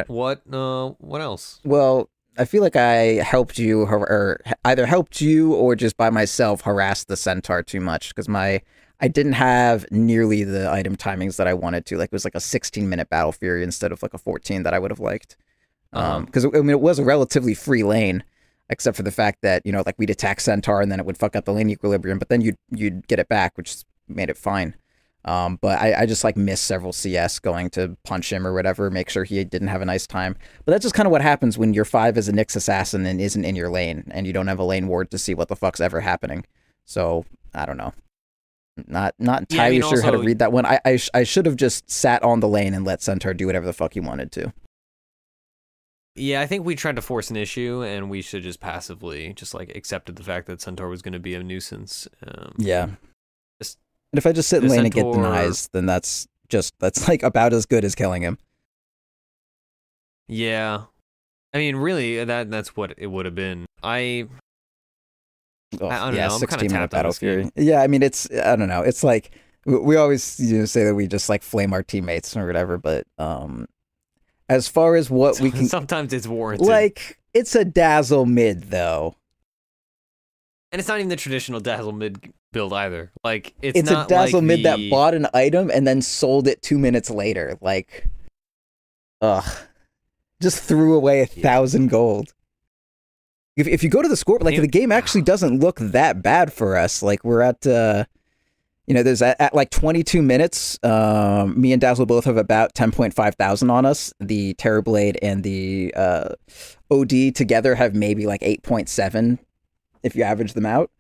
S1: What else?
S2: Well, I feel like I helped you, or either helped you or just by myself harassed the Centaur too much because I didn't have nearly the item timings that I wanted to. Like it was like a 16-minute Battlefury instead of like a 14 that I would have liked. Because I mean, it was a relatively free lane, except for the fact that, you know, like we'd attack Centaur and then it would fuck up the lane equilibrium, but then you'd get it back, which made it fine. But I just like missed several CS going to punch him or whatever, make sure he didn't have a nice time. But that's just kind of what happens when your 5 is a Nyx assassin and isn't in your lane, and you don't have a lane ward to see what the fuck's ever happening. So I don't know. Not entirely sure how to read that one. I should have just sat on the lane and let Centaur do whatever the fuck he wanted to.
S1: Yeah, I think we tried to force an issue, and we should just passively just like accepted the fact that Centaur was going to be a nuisance.
S2: Yeah. And if I just sit in lane and get denies, then that's like about as good as killing him.
S1: Yeah. I mean, really, that's what it would have been. I don't know.
S2: 16-minute Battlefury. Yeah, I mean, I don't know. It's like, we always say that we just like flame our teammates or whatever, but as far as what we can...
S1: Sometimes it's warranted.
S2: Like, it's a Dazzle mid, though.
S1: And it's not even the traditional Dazzle mid build either. Like, it's
S2: not a Dazzle like mid that bought an item and then sold it 2 minutes later. Like, just threw away 1,000 gold. If you go to the score, like the game actually doesn't look that bad for us. Like we're at, there's at like 22 minutes. Me and Dazzle both have about 10.5 thousand on us. The Terrorblade and the OD together have maybe like 8.7 if you average them out.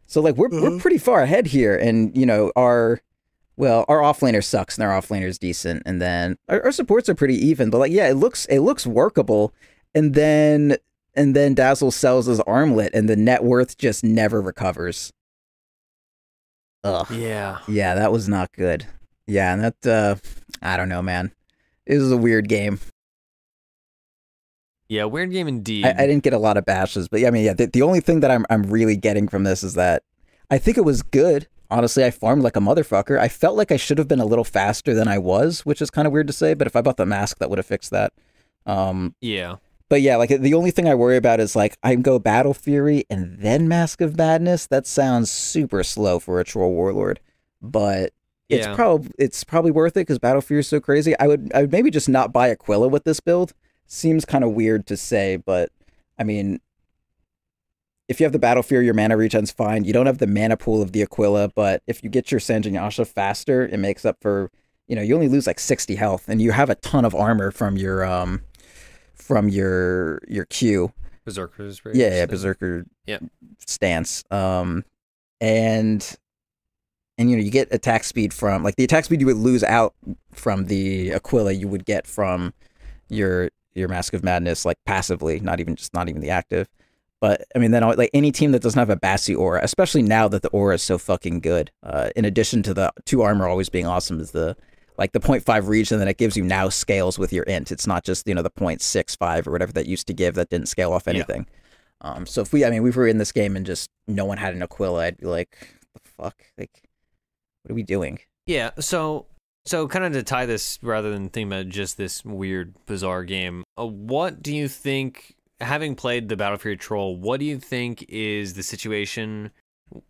S2: So like we're pretty far ahead here, and you know our offlaner sucks and our offlaner is decent, and then our supports are pretty even. But like yeah, it looks workable, and then Dazzle sells his armlet, and the net worth just never recovers. Ugh.
S1: Yeah.
S2: Yeah, that was not good. Yeah, and that I don't know, man. It was a weird game.
S1: Yeah, weird game indeed.
S2: I didn't get a lot of bashes, but yeah, I mean, yeah, the only thing that I'm really getting from this is that I think it was good. Honestly, I farmed like a motherfucker. I felt like I should have been a little faster than I was, which is kind of weird to say, but if I bought the mask, that would have fixed that.
S1: Yeah.
S2: But yeah, like the only thing I worry about is like I go Battlefury and then Mask of Madness. That sounds super slow for a Troll Warlord, but it's probably worth it because Battlefury is so crazy. I would maybe just not buy Aquila with this build. Seems kind of weird to say, but I mean, if you have the Battlefury, your mana regen's fine. You don't have the mana pool of the Aquila, but if you get your Sanjin Yasha faster, it makes up for, you know, you only lose like 60 health, and you have a ton of armor from your Q.
S1: Berserker's
S2: yeah, Berserker stance. And you know, you get attack speed from like the attack speed you would lose out from the Aquila you would get from your Mask of Madness, like passively, not even the active. But I mean, then like any team that doesn't have a Bassi aura, especially now that the aura is so fucking good, in addition to the 2 armor always being awesome, is the 0.5 region that it gives you now scales with your int. It's not just, you know, the 0.65 or whatever that used to give that didn't scale off anything. Yeah. So if we were in this game and just no one had an Aquila, I'd be like, what the fuck? Like, what are we doing?
S1: Yeah, so kind of to tie this, rather than thinking about just this weird, bizarre game, what do you think, having played the Battlefury Troll, what do you think is the situation?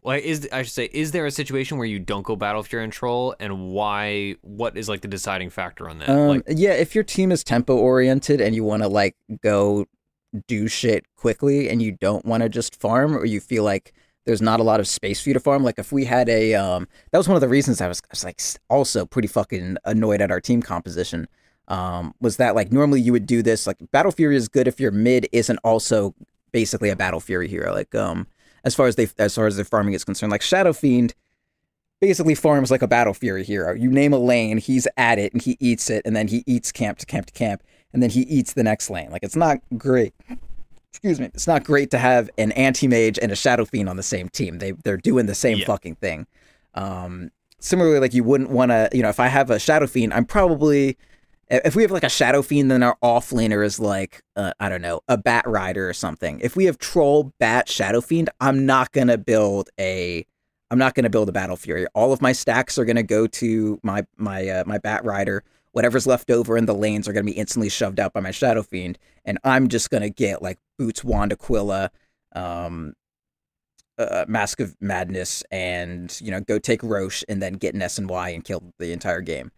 S1: Is there a situation where you don't go Battlefury and Troll, and why? What is like the deciding factor on that?
S2: Yeah, if your team is tempo oriented and you want to like go do shit quickly, and you don't want to just farm, or you feel like there's not a lot of space for you to farm. Like if we had a, that was one of the reasons I was like also pretty fucking annoyed at our team composition. Was that like normally you would do this, like Battlefury is good if your mid isn't also basically a Battlefury hero. Like as far as their farming is concerned, like Shadow Fiend basically farms like a Battlefury hero. You name a lane, he's at it and he eats it, and then he eats camp to camp to camp, and then he eats the next lane. Like it's not great. Excuse me. It's not great to have an anti-mage and a Shadow Fiend on the same team. They're doing the same fucking thing. similarly, like you wouldn't want to, if I have a Shadow Fiend, I'm probably, if we have like a Shadow Fiend, then our off laner is like, I don't know, a Bat Rider or something. If we have Troll, Bat, Shadow Fiend, I'm not gonna build a Battlefury. All of my stacks are gonna go to my Bat Rider. Whatever's left over in the lanes are gonna be instantly shoved out by my Shadow Fiend, and I'm just gonna get like Boots, Wand, Aquila, Mask of Madness, and go take Roche and then get an SNY and kill the entire game.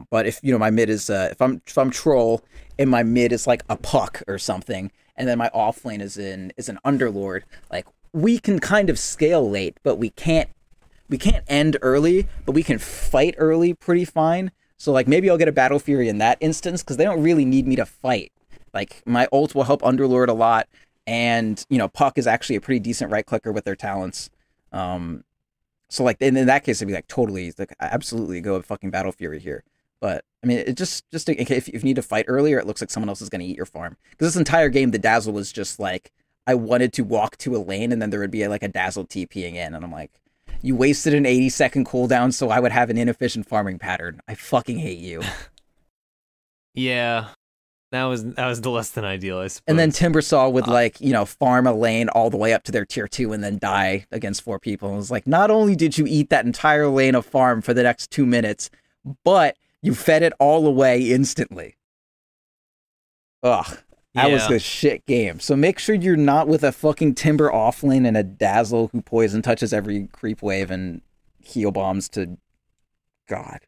S2: But if my mid is if I'm Troll and my mid is like a Puck or something, and then my off lane is an Underlord, like we can kind of scale late, but we can't end early, but we can fight early pretty fine. So like maybe I'll get a Battlefury in that instance because they don't really need me to fight. Like my ult will help Underlord a lot, and Puck is actually a pretty decent right clicker with their talents. So like in that case, it'd be like totally like absolutely go with fucking Battlefury here. But I mean, it just in case if you need to fight earlier, it looks like someone else is gonna eat your farm. Because this entire game, the Dazzle was just like I wanted to walk to a lane and then there would be like a Dazzle TPing in, and I'm like, you wasted an 80-second cooldown so I would have an inefficient farming pattern. I fucking hate you.
S1: Yeah, that was the less than ideal, I suppose.
S2: And then Timbersaw would farm a lane all the way up to their tier 2 and then die against 4 people. And it was like, not only did you eat that entire lane of farm for the next 2 minutes, but you fed it all away instantly. Ugh. That was a shit game. So make sure you're not with a fucking Timber offlane and a Dazzle who poison touches every creep wave and heal bombs to God.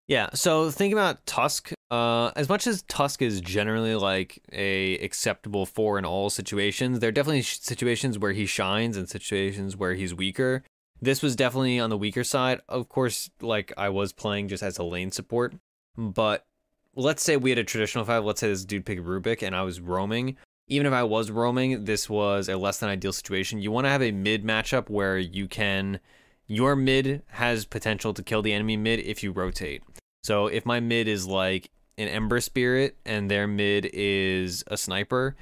S1: Yeah, so think about Tusk. As much as Tusk is generally like a acceptable for in all situations, there are definitely situations where he shines and situations where he's weaker. This was definitely on the weaker side. Of course, like I was playing just as a lane support, but let's say we had a traditional 5, let's say this dude picked Rubik and I was roaming. Even if I was roaming, this was a less than ideal situation. You want to have a mid matchup where your mid has potential to kill the enemy mid if you rotate. So if my mid is like an Ember Spirit and their mid is a sniper,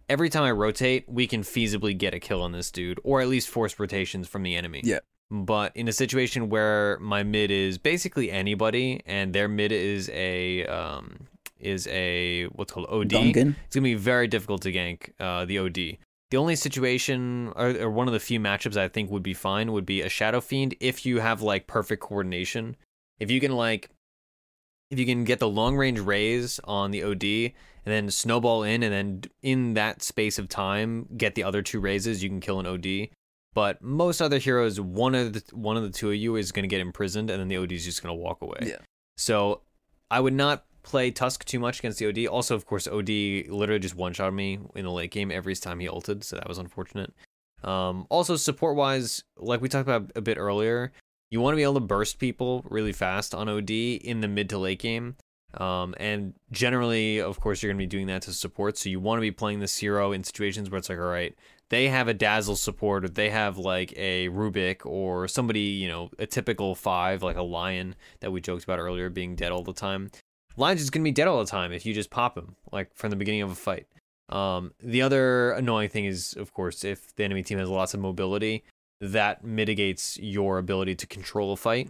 S1: every time I rotate, we can feasibly get a kill on this dude, or at least force rotations from the enemy. Yeah. But in a situation where my mid is basically anybody and their mid is a what's called OD,
S2: Duncan.
S1: It's gonna be very difficult to gank the OD. The only situation or one of the few matchups I think would be fine would be a Shadow Fiend if you have like perfect coordination. If you can get the long range raise on the OD and then snowball in, and then in that space of time get the other 2 raises, you can kill an OD. But most other heroes, one of the 2 of you is going to get imprisoned, and then the OD is just going to walk away. Yeah. So I would not play Tusk too much against the OD. Also, of course, OD literally just one-shot me in the late game every time he ulted, so that was unfortunate. Also, support-wise, like we talked about a bit earlier, you want to be able to burst people really fast on OD in the mid to late game. And generally, of course, you're going to be doing that to support, so you want to be playing this hero in situations where it's like, all right, they have a Dazzle support, or they have like a Rubik, or somebody, a typical 5, like a Lion that we joked about earlier being dead all the time. Lion's just going to be dead all the time if you just pop him, like from the beginning of a fight. The other annoying thing is, of course, if the enemy team has lots of mobility, that mitigates your ability to control a fight.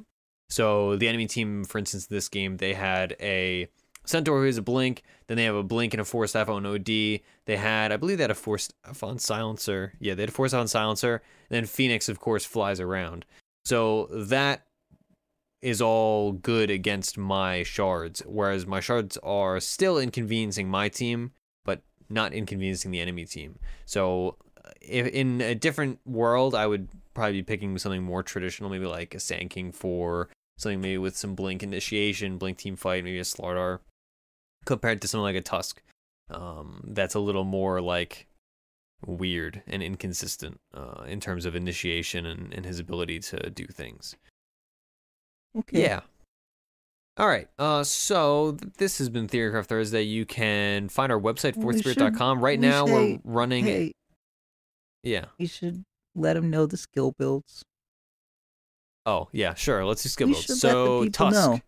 S1: So the enemy team, for instance, this game, they had a Centaur who has a blink, then they have a blink and a Force Staff on OD. I believe they had a Force Staff on Silencer. Yeah, they had a Force Staff on Silencer. And then Phoenix, of course, flies around. So that is all good against my shards, whereas my shards are still inconveniencing my team, but not inconveniencing the enemy team. So if in a different world, I would probably be picking something more traditional, maybe like a Sand King for something maybe with some blink initiation, blink team fight, maybe a Slardar, compared to something like a Tusk. That's a little more like weird and inconsistent in terms of initiation and his ability to do things.
S2: Okay.
S1: Yeah. All right. So this has been Theorycraft Thursday. You can find our website, fourthspirit.com. Right now we're running.
S2: Hey,
S1: yeah.
S2: You should let them know the skill builds.
S1: Oh, yeah, sure. Let's do skill
S2: You
S1: builds.
S2: should
S1: So
S2: let the people
S1: Tusk.
S2: know.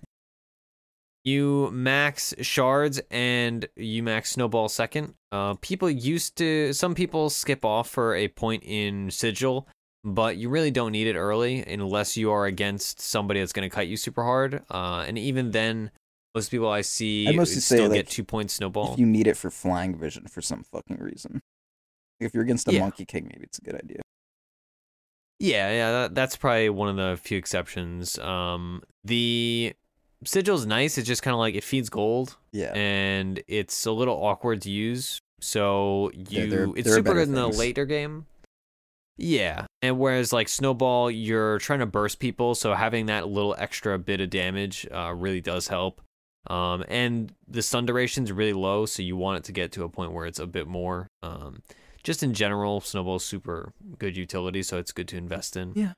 S1: You max shards and you max snowball second. Some people skip off for a point in sigil. but you really don't need it early unless you are against somebody that's going to kite you super hard. And even then, most people I see
S2: I'd mostly say,
S1: still
S2: like,
S1: get 2-point snowball.
S2: If you need it for flying vision for some fucking reason. If you're against a Monkey King, maybe it's a good idea.
S1: Yeah, that's probably one of the few exceptions. The sigil's nice. It's just kind of like it feeds gold.
S2: Yeah.
S1: And it's a little awkward to use. So it's
S2: there are
S1: super good in
S2: things.
S1: the later game. Yeah. And whereas like Snowball, you're trying to burst people, so having that little extra bit of damage really does help. And the stun duration's really low, so you want it to get to a point where it's a bit more. Just in general, Snowball's super good utility, so it's good to invest in.
S2: Yeah.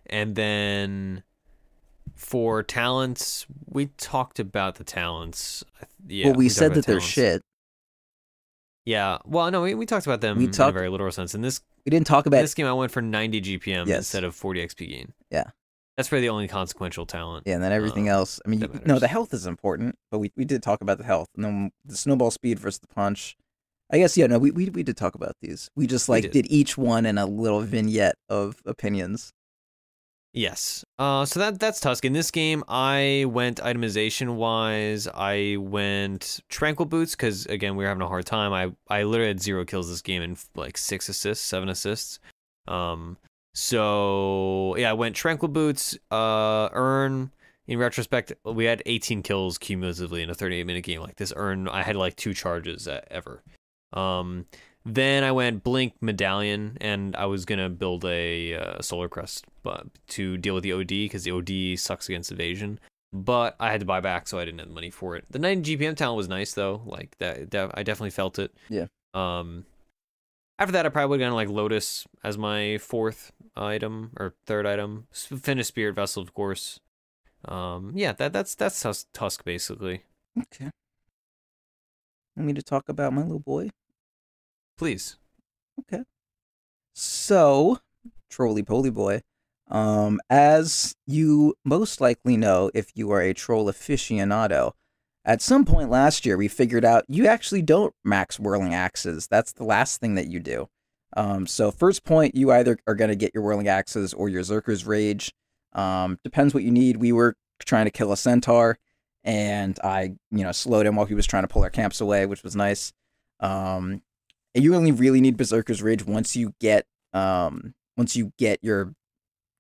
S1: And then for talents, we talked about the talents. Yeah.
S2: Well, we said that they're
S1: talents.
S2: shit.
S1: Yeah. Well, no, we talked about them in a very literal sense. In this,
S2: we didn't talk about
S1: in this game. I went for 90 GPM instead of 40 XP gain.
S2: Yeah.
S1: That's probably the only consequential talent.
S2: Yeah, and then everything else. I mean, no, the health is important, but we did talk about the health, and then the snowball speed versus the punch. I guess no, we did talk about these. We just did each one in a little vignette of opinions.
S1: Yes. So that's Tusk. In this game, I went itemization wise. I went tranquil boots because again we were having a hard time. I literally had 0 kills this game and like 6 assists, 7 assists. So yeah, I went tranquil boots. Earn. In retrospect, we had 18 kills cumulatively in a 38-minute game like this. Earn. I had like 2 charges ever. Then I went Blink Medallion, and I was gonna build a Solar Crest, but to deal with the OD because the OD sucks against evasion. But I had to buy back, so I didn't have the money for it. The 90 GPM talent was nice though, like that. I definitely felt it.
S2: Yeah.
S1: After that, I probably would have gone like Lotus as my 4th item or 3rd item. Finish Spirit Vessel, of course. Yeah, that's Tusk basically.
S2: Okay. Want me to talk about my little boy?
S1: Please.
S2: Okay. So, Trolly Poly Boy, as you most likely know if you are a troll aficionado, at some point last year we figured out you actually don't max whirling axes. That's the last thing that you do. So first point, you either are going to get your whirling axes or your Zerker's Rage. Depends what you need. We were trying to kill a centaur, and I, slowed him while he was trying to pull our camps away, which was nice. You only really need Berserker's Rage once you get your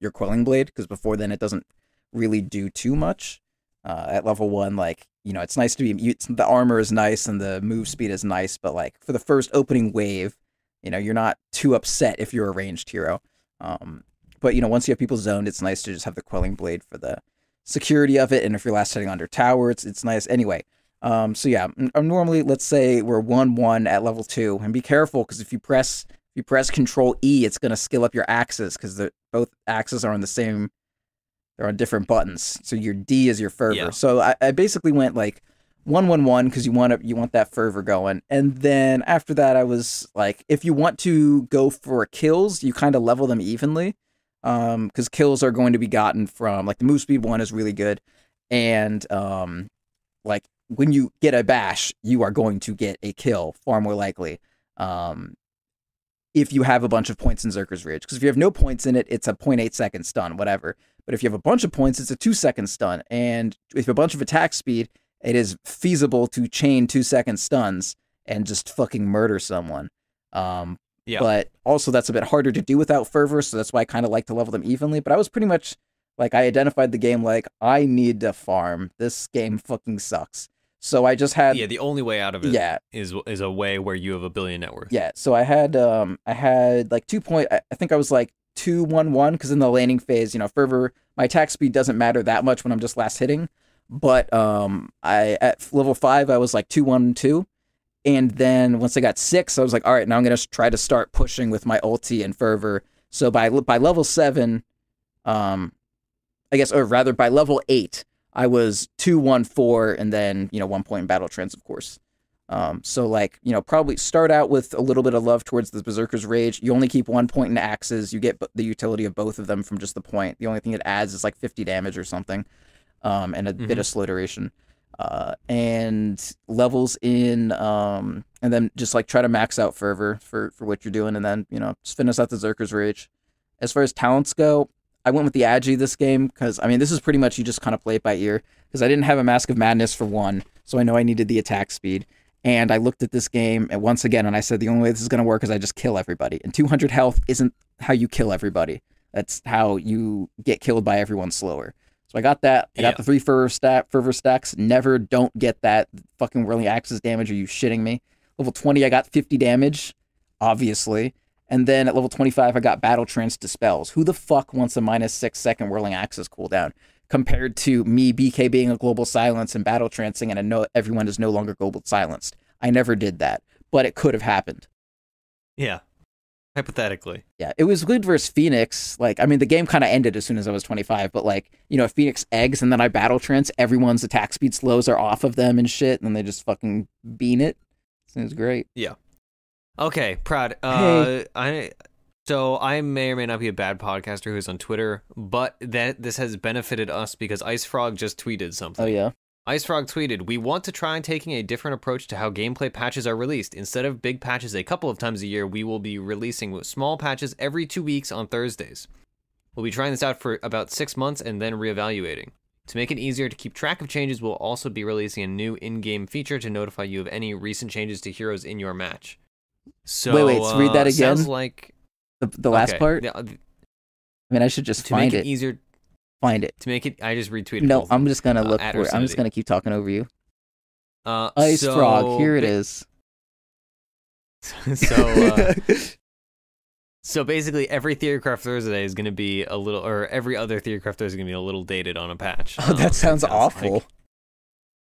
S2: Quelling Blade, because before then it doesn't really do too much. At level 1, it's nice to be. The armor is nice and the move speed is nice, but for the first opening wave, you're not too upset if you're a ranged hero. But once you have people zoned, it's nice to just have the Quelling Blade for the security of it, and if you're last hitting under tower, it's nice. Anyway. So yeah, normally, let's say we're 1-1 at level 2, and be careful because if you press Control E, it's gonna skill up your axes because both axes are on they're on different buttons. So your D is your fervor. Yeah. So I basically went 1-1-1 because you want that fervor going, and then after that I was if you want to go for kills, you kind of level them evenly, because kills are going to be gotten from the move speed 1 is really good, and when you get a bash, you are going to get a kill, far more likely, if you have a bunch of points in Zerker's Rage. Because if you have no points in it, it's a 0.8 second stun, whatever. But if you have a bunch of points, it's a 2 second stun. And if you have a bunch of attack speed, it is feasible to chain 2 second stuns and just fucking murder someone. Yeah. But also that's a bit harder to do without Fervor, so that's why I kind of like to level them evenly. But I was pretty much, I identified the game I need to farm. This game fucking sucks. So I just had
S1: the only way out of it is a way where you have a billion net worth.
S2: Yeah, so I had 2 point. I think I was 2-1-1 because in the laning phase, Fervor, my attack speed doesn't matter that much when I'm just last hitting. But I at level 5 I was 2-1-2, and then once I got 6, I was all right, now I'm gonna try to start pushing with my ulti and Fervor. So by level 7, I guess, or rather by level 8. I was 2-1-4, and then 1 point in battle trends, of course. So probably start out with a little bit of love towards the Berserker's Rage. You only keep 1 point in axes. You get the utility of both of them from just the point. The only thing it adds is 50 damage or something, and a bit of slow duration. And levels in and then just like try to max out fervor for what you're doing, and then just finish out the Zerker's Rage. As far as talents go, I went with the Agi this game because I mean this is pretty much you just kind of play it by ear because I didn't have a Mask of Madness for one, so I know I needed the attack speed. And I looked at this game and once again, and I said the only way this is going to work is I just kill everybody. And 200 health isn't how you kill everybody. That's how you get killed by everyone slower. So I got that. I got the 3 fervor stacks. Never don't get that fucking Whirling Axes damage. Are you shitting me? Level 20, I got 50 damage, obviously. And then at level 25, I got Battle Trance Dispels. Who the fuck wants a -6 second Whirling Axes cooldown? Compared to me, BK being a global silence and battle trancing, and I know everyone is no longer global silenced. I never did that, but it could have happened.
S1: Yeah, hypothetically.
S2: Yeah, it was good versus Phoenix. Like, I mean, the game kind of ended as soon as I was 25, but like, if Phoenix eggs and then I battle trance, everyone's attack speed slows are off of them and shit, and then they just fucking bean it. Seems great.
S1: Yeah. Okay, Proud.
S2: Hey.
S1: So I may or may not be a bad podcaster who's on Twitter, but this has benefited us because Ice Frog just tweeted something.
S2: Oh, yeah?
S1: Ice Frog tweeted, "We want to try taking a different approach to how gameplay patches are released. Instead of big patches a couple of times a year, we will be releasing small patches every 2 weeks on Thursdays. We'll be trying this out for about 6 months and then reevaluating. To make it easier to keep track of changes, we'll also be releasing a new in-game feature to notify you of any recent changes to heroes in your match." So,
S2: wait, read that again?
S1: Sounds like...
S2: The last part?
S1: I
S2: mean, I should just
S1: to
S2: find
S1: make
S2: it.
S1: Easier,
S2: find it.
S1: To make it... I just retweeted
S2: No,
S1: both.
S2: I'm just going to look for it. I'm just going to keep talking over you. Ice
S1: so,
S2: Frog, here it is.
S1: So basically, every Theorycraft Thursday is going to be a little... Or every other Theorycraft Thursday is going to be a little dated on a patch.
S2: Oh, that sounds awful.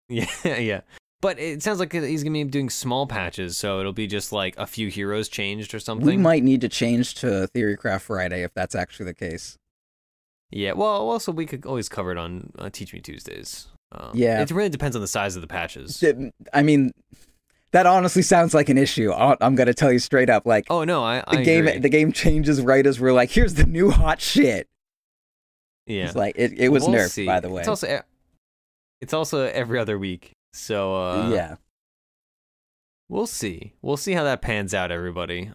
S1: Like, yeah. But it sounds like he's going to be doing small patches, so it'll be just like a few heroes changed or something.
S2: We might need to change to Theorycraft Friday if that's actually the case.
S1: Yeah, well, also we could always cover it on Teach Me Tuesdays.
S2: Yeah.
S1: It really depends on the size of the patches.
S2: I mean, that honestly sounds like an issue. I'm going to tell you straight up. Like,
S1: oh, no, I
S2: agree. The game changes right as we're like, here's the new hot shit.
S1: Yeah.
S2: It's like, it was nerfed, by the way.
S1: It's also every other week. So
S2: yeah,
S1: we'll see. We'll see how that pans out, everybody.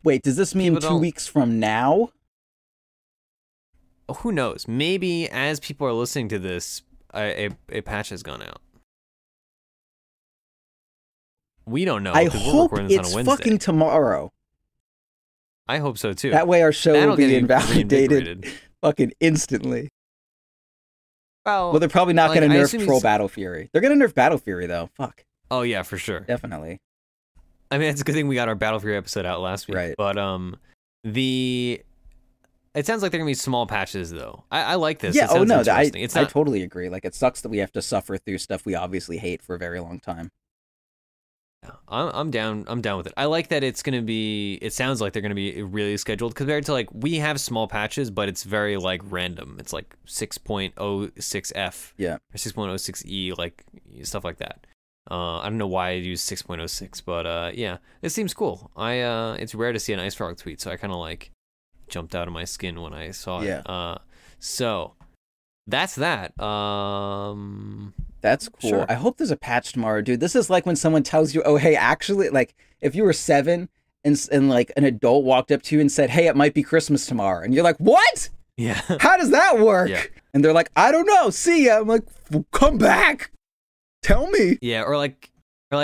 S2: Wait, does this mean 2 weeks from now?
S1: Who knows? Maybe as people are listening to this, a patch has gone out. We don't know.
S2: I hope it's fucking tomorrow.
S1: I hope so too.
S2: That way our show will be invalidated fucking instantly. Well, they're probably not going to nerf Troll Battlefury. They're going to nerf Battlefury, though. Fuck.
S1: Oh, yeah, for sure.
S2: Definitely.
S1: I mean, it's a good thing we got our Battlefury episode out last week.
S2: Right.
S1: But it sounds like they're going to be small patches, though. I like this.
S2: Yeah, I totally agree. Like, it sucks that we have to suffer through stuff we obviously hate for a very long time.
S1: I'm down with it. I like that it's going to be, it sounds like they're going to be really scheduled compared to like, we have small patches, but it's very like random. It's like 6.06F.
S2: Yeah.
S1: Or 6.06E, like stuff like that. I don't know why I use 6.06, but yeah, it seems cool. It's rare to see an Ice Frog tweet, so I kind of like jumped out of my skin when I saw it. So that's that.
S2: That's cool.
S1: Sure.
S2: I hope there's a patch tomorrow, dude. This is like when someone tells you, oh, hey, actually, like, if you were 7 and like an adult walked up to you and said, hey, it might be Christmas tomorrow. And you're like, what?
S1: Yeah.
S2: How does that work?
S1: Yeah.
S2: And they're like, I don't know. See ya. I'm like, come back. Tell me.
S1: Yeah, or like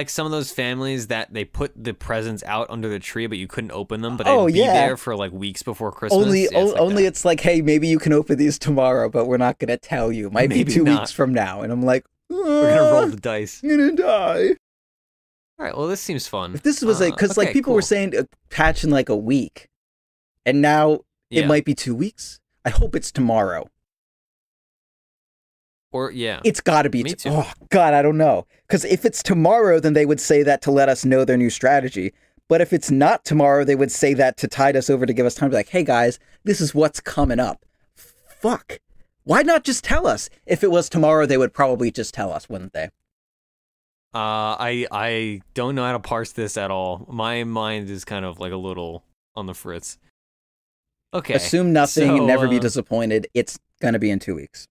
S1: some of those families that they put the presents out under the tree, but you couldn't open them, but they'd be there for like weeks before Christmas.
S2: It's like, hey, maybe you can open these tomorrow, but we're not going to tell you. Might be 2 weeks from now. And I'm like,
S1: we're going to roll the dice.
S2: I'm going to die.
S1: All right, well, this seems fun.
S2: If this was like, because like people were saying a patch in like a week, and now it might be 2 weeks. I hope it's tomorrow.
S1: Or, yeah.
S2: It's got to be.
S1: Me too.
S2: Oh, God, I don't know. Because if it's tomorrow, then they would say that to let us know their new strategy. But if it's not tomorrow, they would say that to tide us over to give us time to be like, hey, guys, this is what's coming up. Fuck. Why not just tell us? If it was tomorrow, they would probably just tell us, wouldn't they?
S1: I don't know how to parse this at all. My mind is kind of like a little on the fritz. Okay.
S2: Assume nothing and never be disappointed. It's going to be in 2 weeks.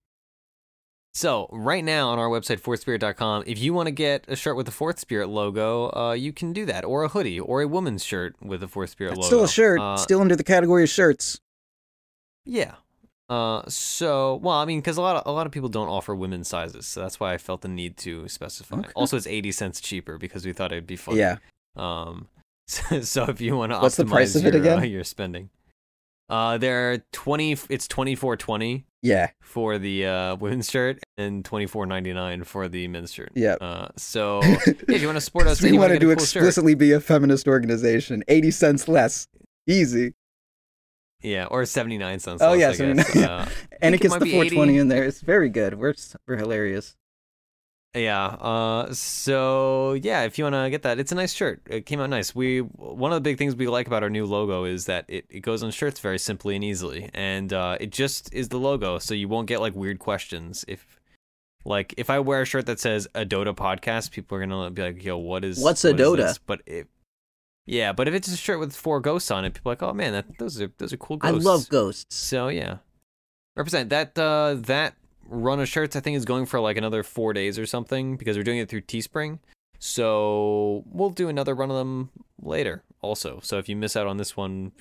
S1: So right now on our website, fourthspirit.com, if you want to get a shirt with the Fourth Spirit logo, you can do that, or a hoodie, or a woman's shirt with the Fourth Spirit logo.
S2: Still a shirt, still under the category of shirts.
S1: Yeah. Well, I mean, because a lot of people don't offer women's sizes, so that's why I felt the need to specify. Okay. Also, it's 80 cents cheaper because we thought it'd be fun.
S2: Yeah.
S1: So if you want to
S2: What's the price of it again?
S1: Your spending. They're it's $24.20.
S2: Yeah.
S1: For the women's shirt and $24.99 for the men's shirt.
S2: Yeah.
S1: So if you want to support us,
S2: we want to
S1: cool
S2: explicitly
S1: shirt.
S2: Be a feminist organization. 80 cents less. Easy.
S1: Yeah, or 79 cents.
S2: Oh
S1: less,
S2: yeah,
S1: I
S2: 79. And it gets the 420 in there. It's very good. We're hilarious.
S1: Yeah. So yeah, if you want to get that, it's a nice shirt. It came out nice. One of the big things we like about our new logo is that it goes on shirts very simply and easily, and it just is the logo, so you won't get like weird questions. If I wear a shirt that says a Dota podcast, people are gonna be like, "Yo, what's
S2: a Dota?"
S1: This? But if it's a shirt with 4 ghosts on it, people are like, "Oh man, those are cool ghosts."
S2: I love ghosts.
S1: So yeah, represent that run of shirts. I think is going for like another 4 days or something because we're doing it through Teespring. So we'll do another run of them later also. So if you miss out on this one,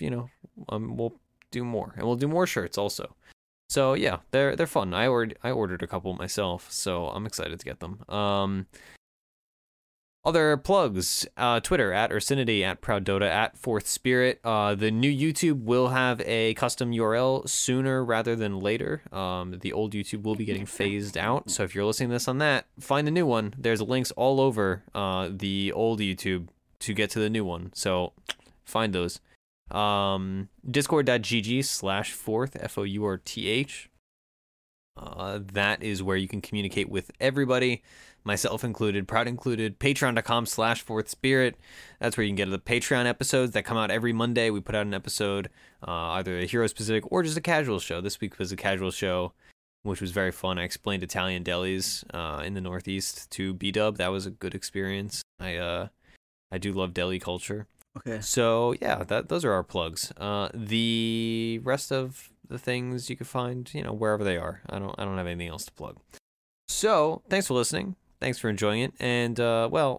S1: we'll do more, and we'll do more shirts also. So yeah, they're fun. I ordered a couple myself, so I'm excited to get them. Other plugs, Twitter, @Ursinity, @ProudDota, @FourthSpirit. The new YouTube will have a custom URL sooner rather than later. The old YouTube will be getting phased out, so if you're listening to this on that, find the new one. There's links all over the old YouTube to get to the new one, so find those. Discord.gg/fourth, FOURTH. That is where you can communicate with everybody, myself included, Proud included. Patreon.com/fourthspirit. That's where you can get the Patreon episodes that come out every Monday. We put out an episode, either a hero specific or just a casual show. This week was a casual show, which was very fun. I explained Italian delis in the Northeast to B-Dub. That was a good experience. I do love deli culture.
S2: Okay.
S1: So yeah, those are our plugs. The rest of the things you can find, wherever they are. I don't have anything else to plug. So thanks for listening. Thanks for enjoying it. And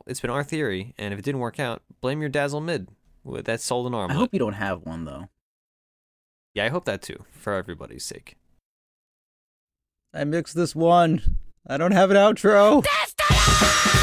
S1: it's been our theory. And if it didn't work out, blame your Dazzle mid. That's sold an armlet.
S2: I hope you don't have one though.
S1: Yeah, I hope that too, for everybody's sake.
S2: I mixed this one. I don't have an outro.
S4: Destiny!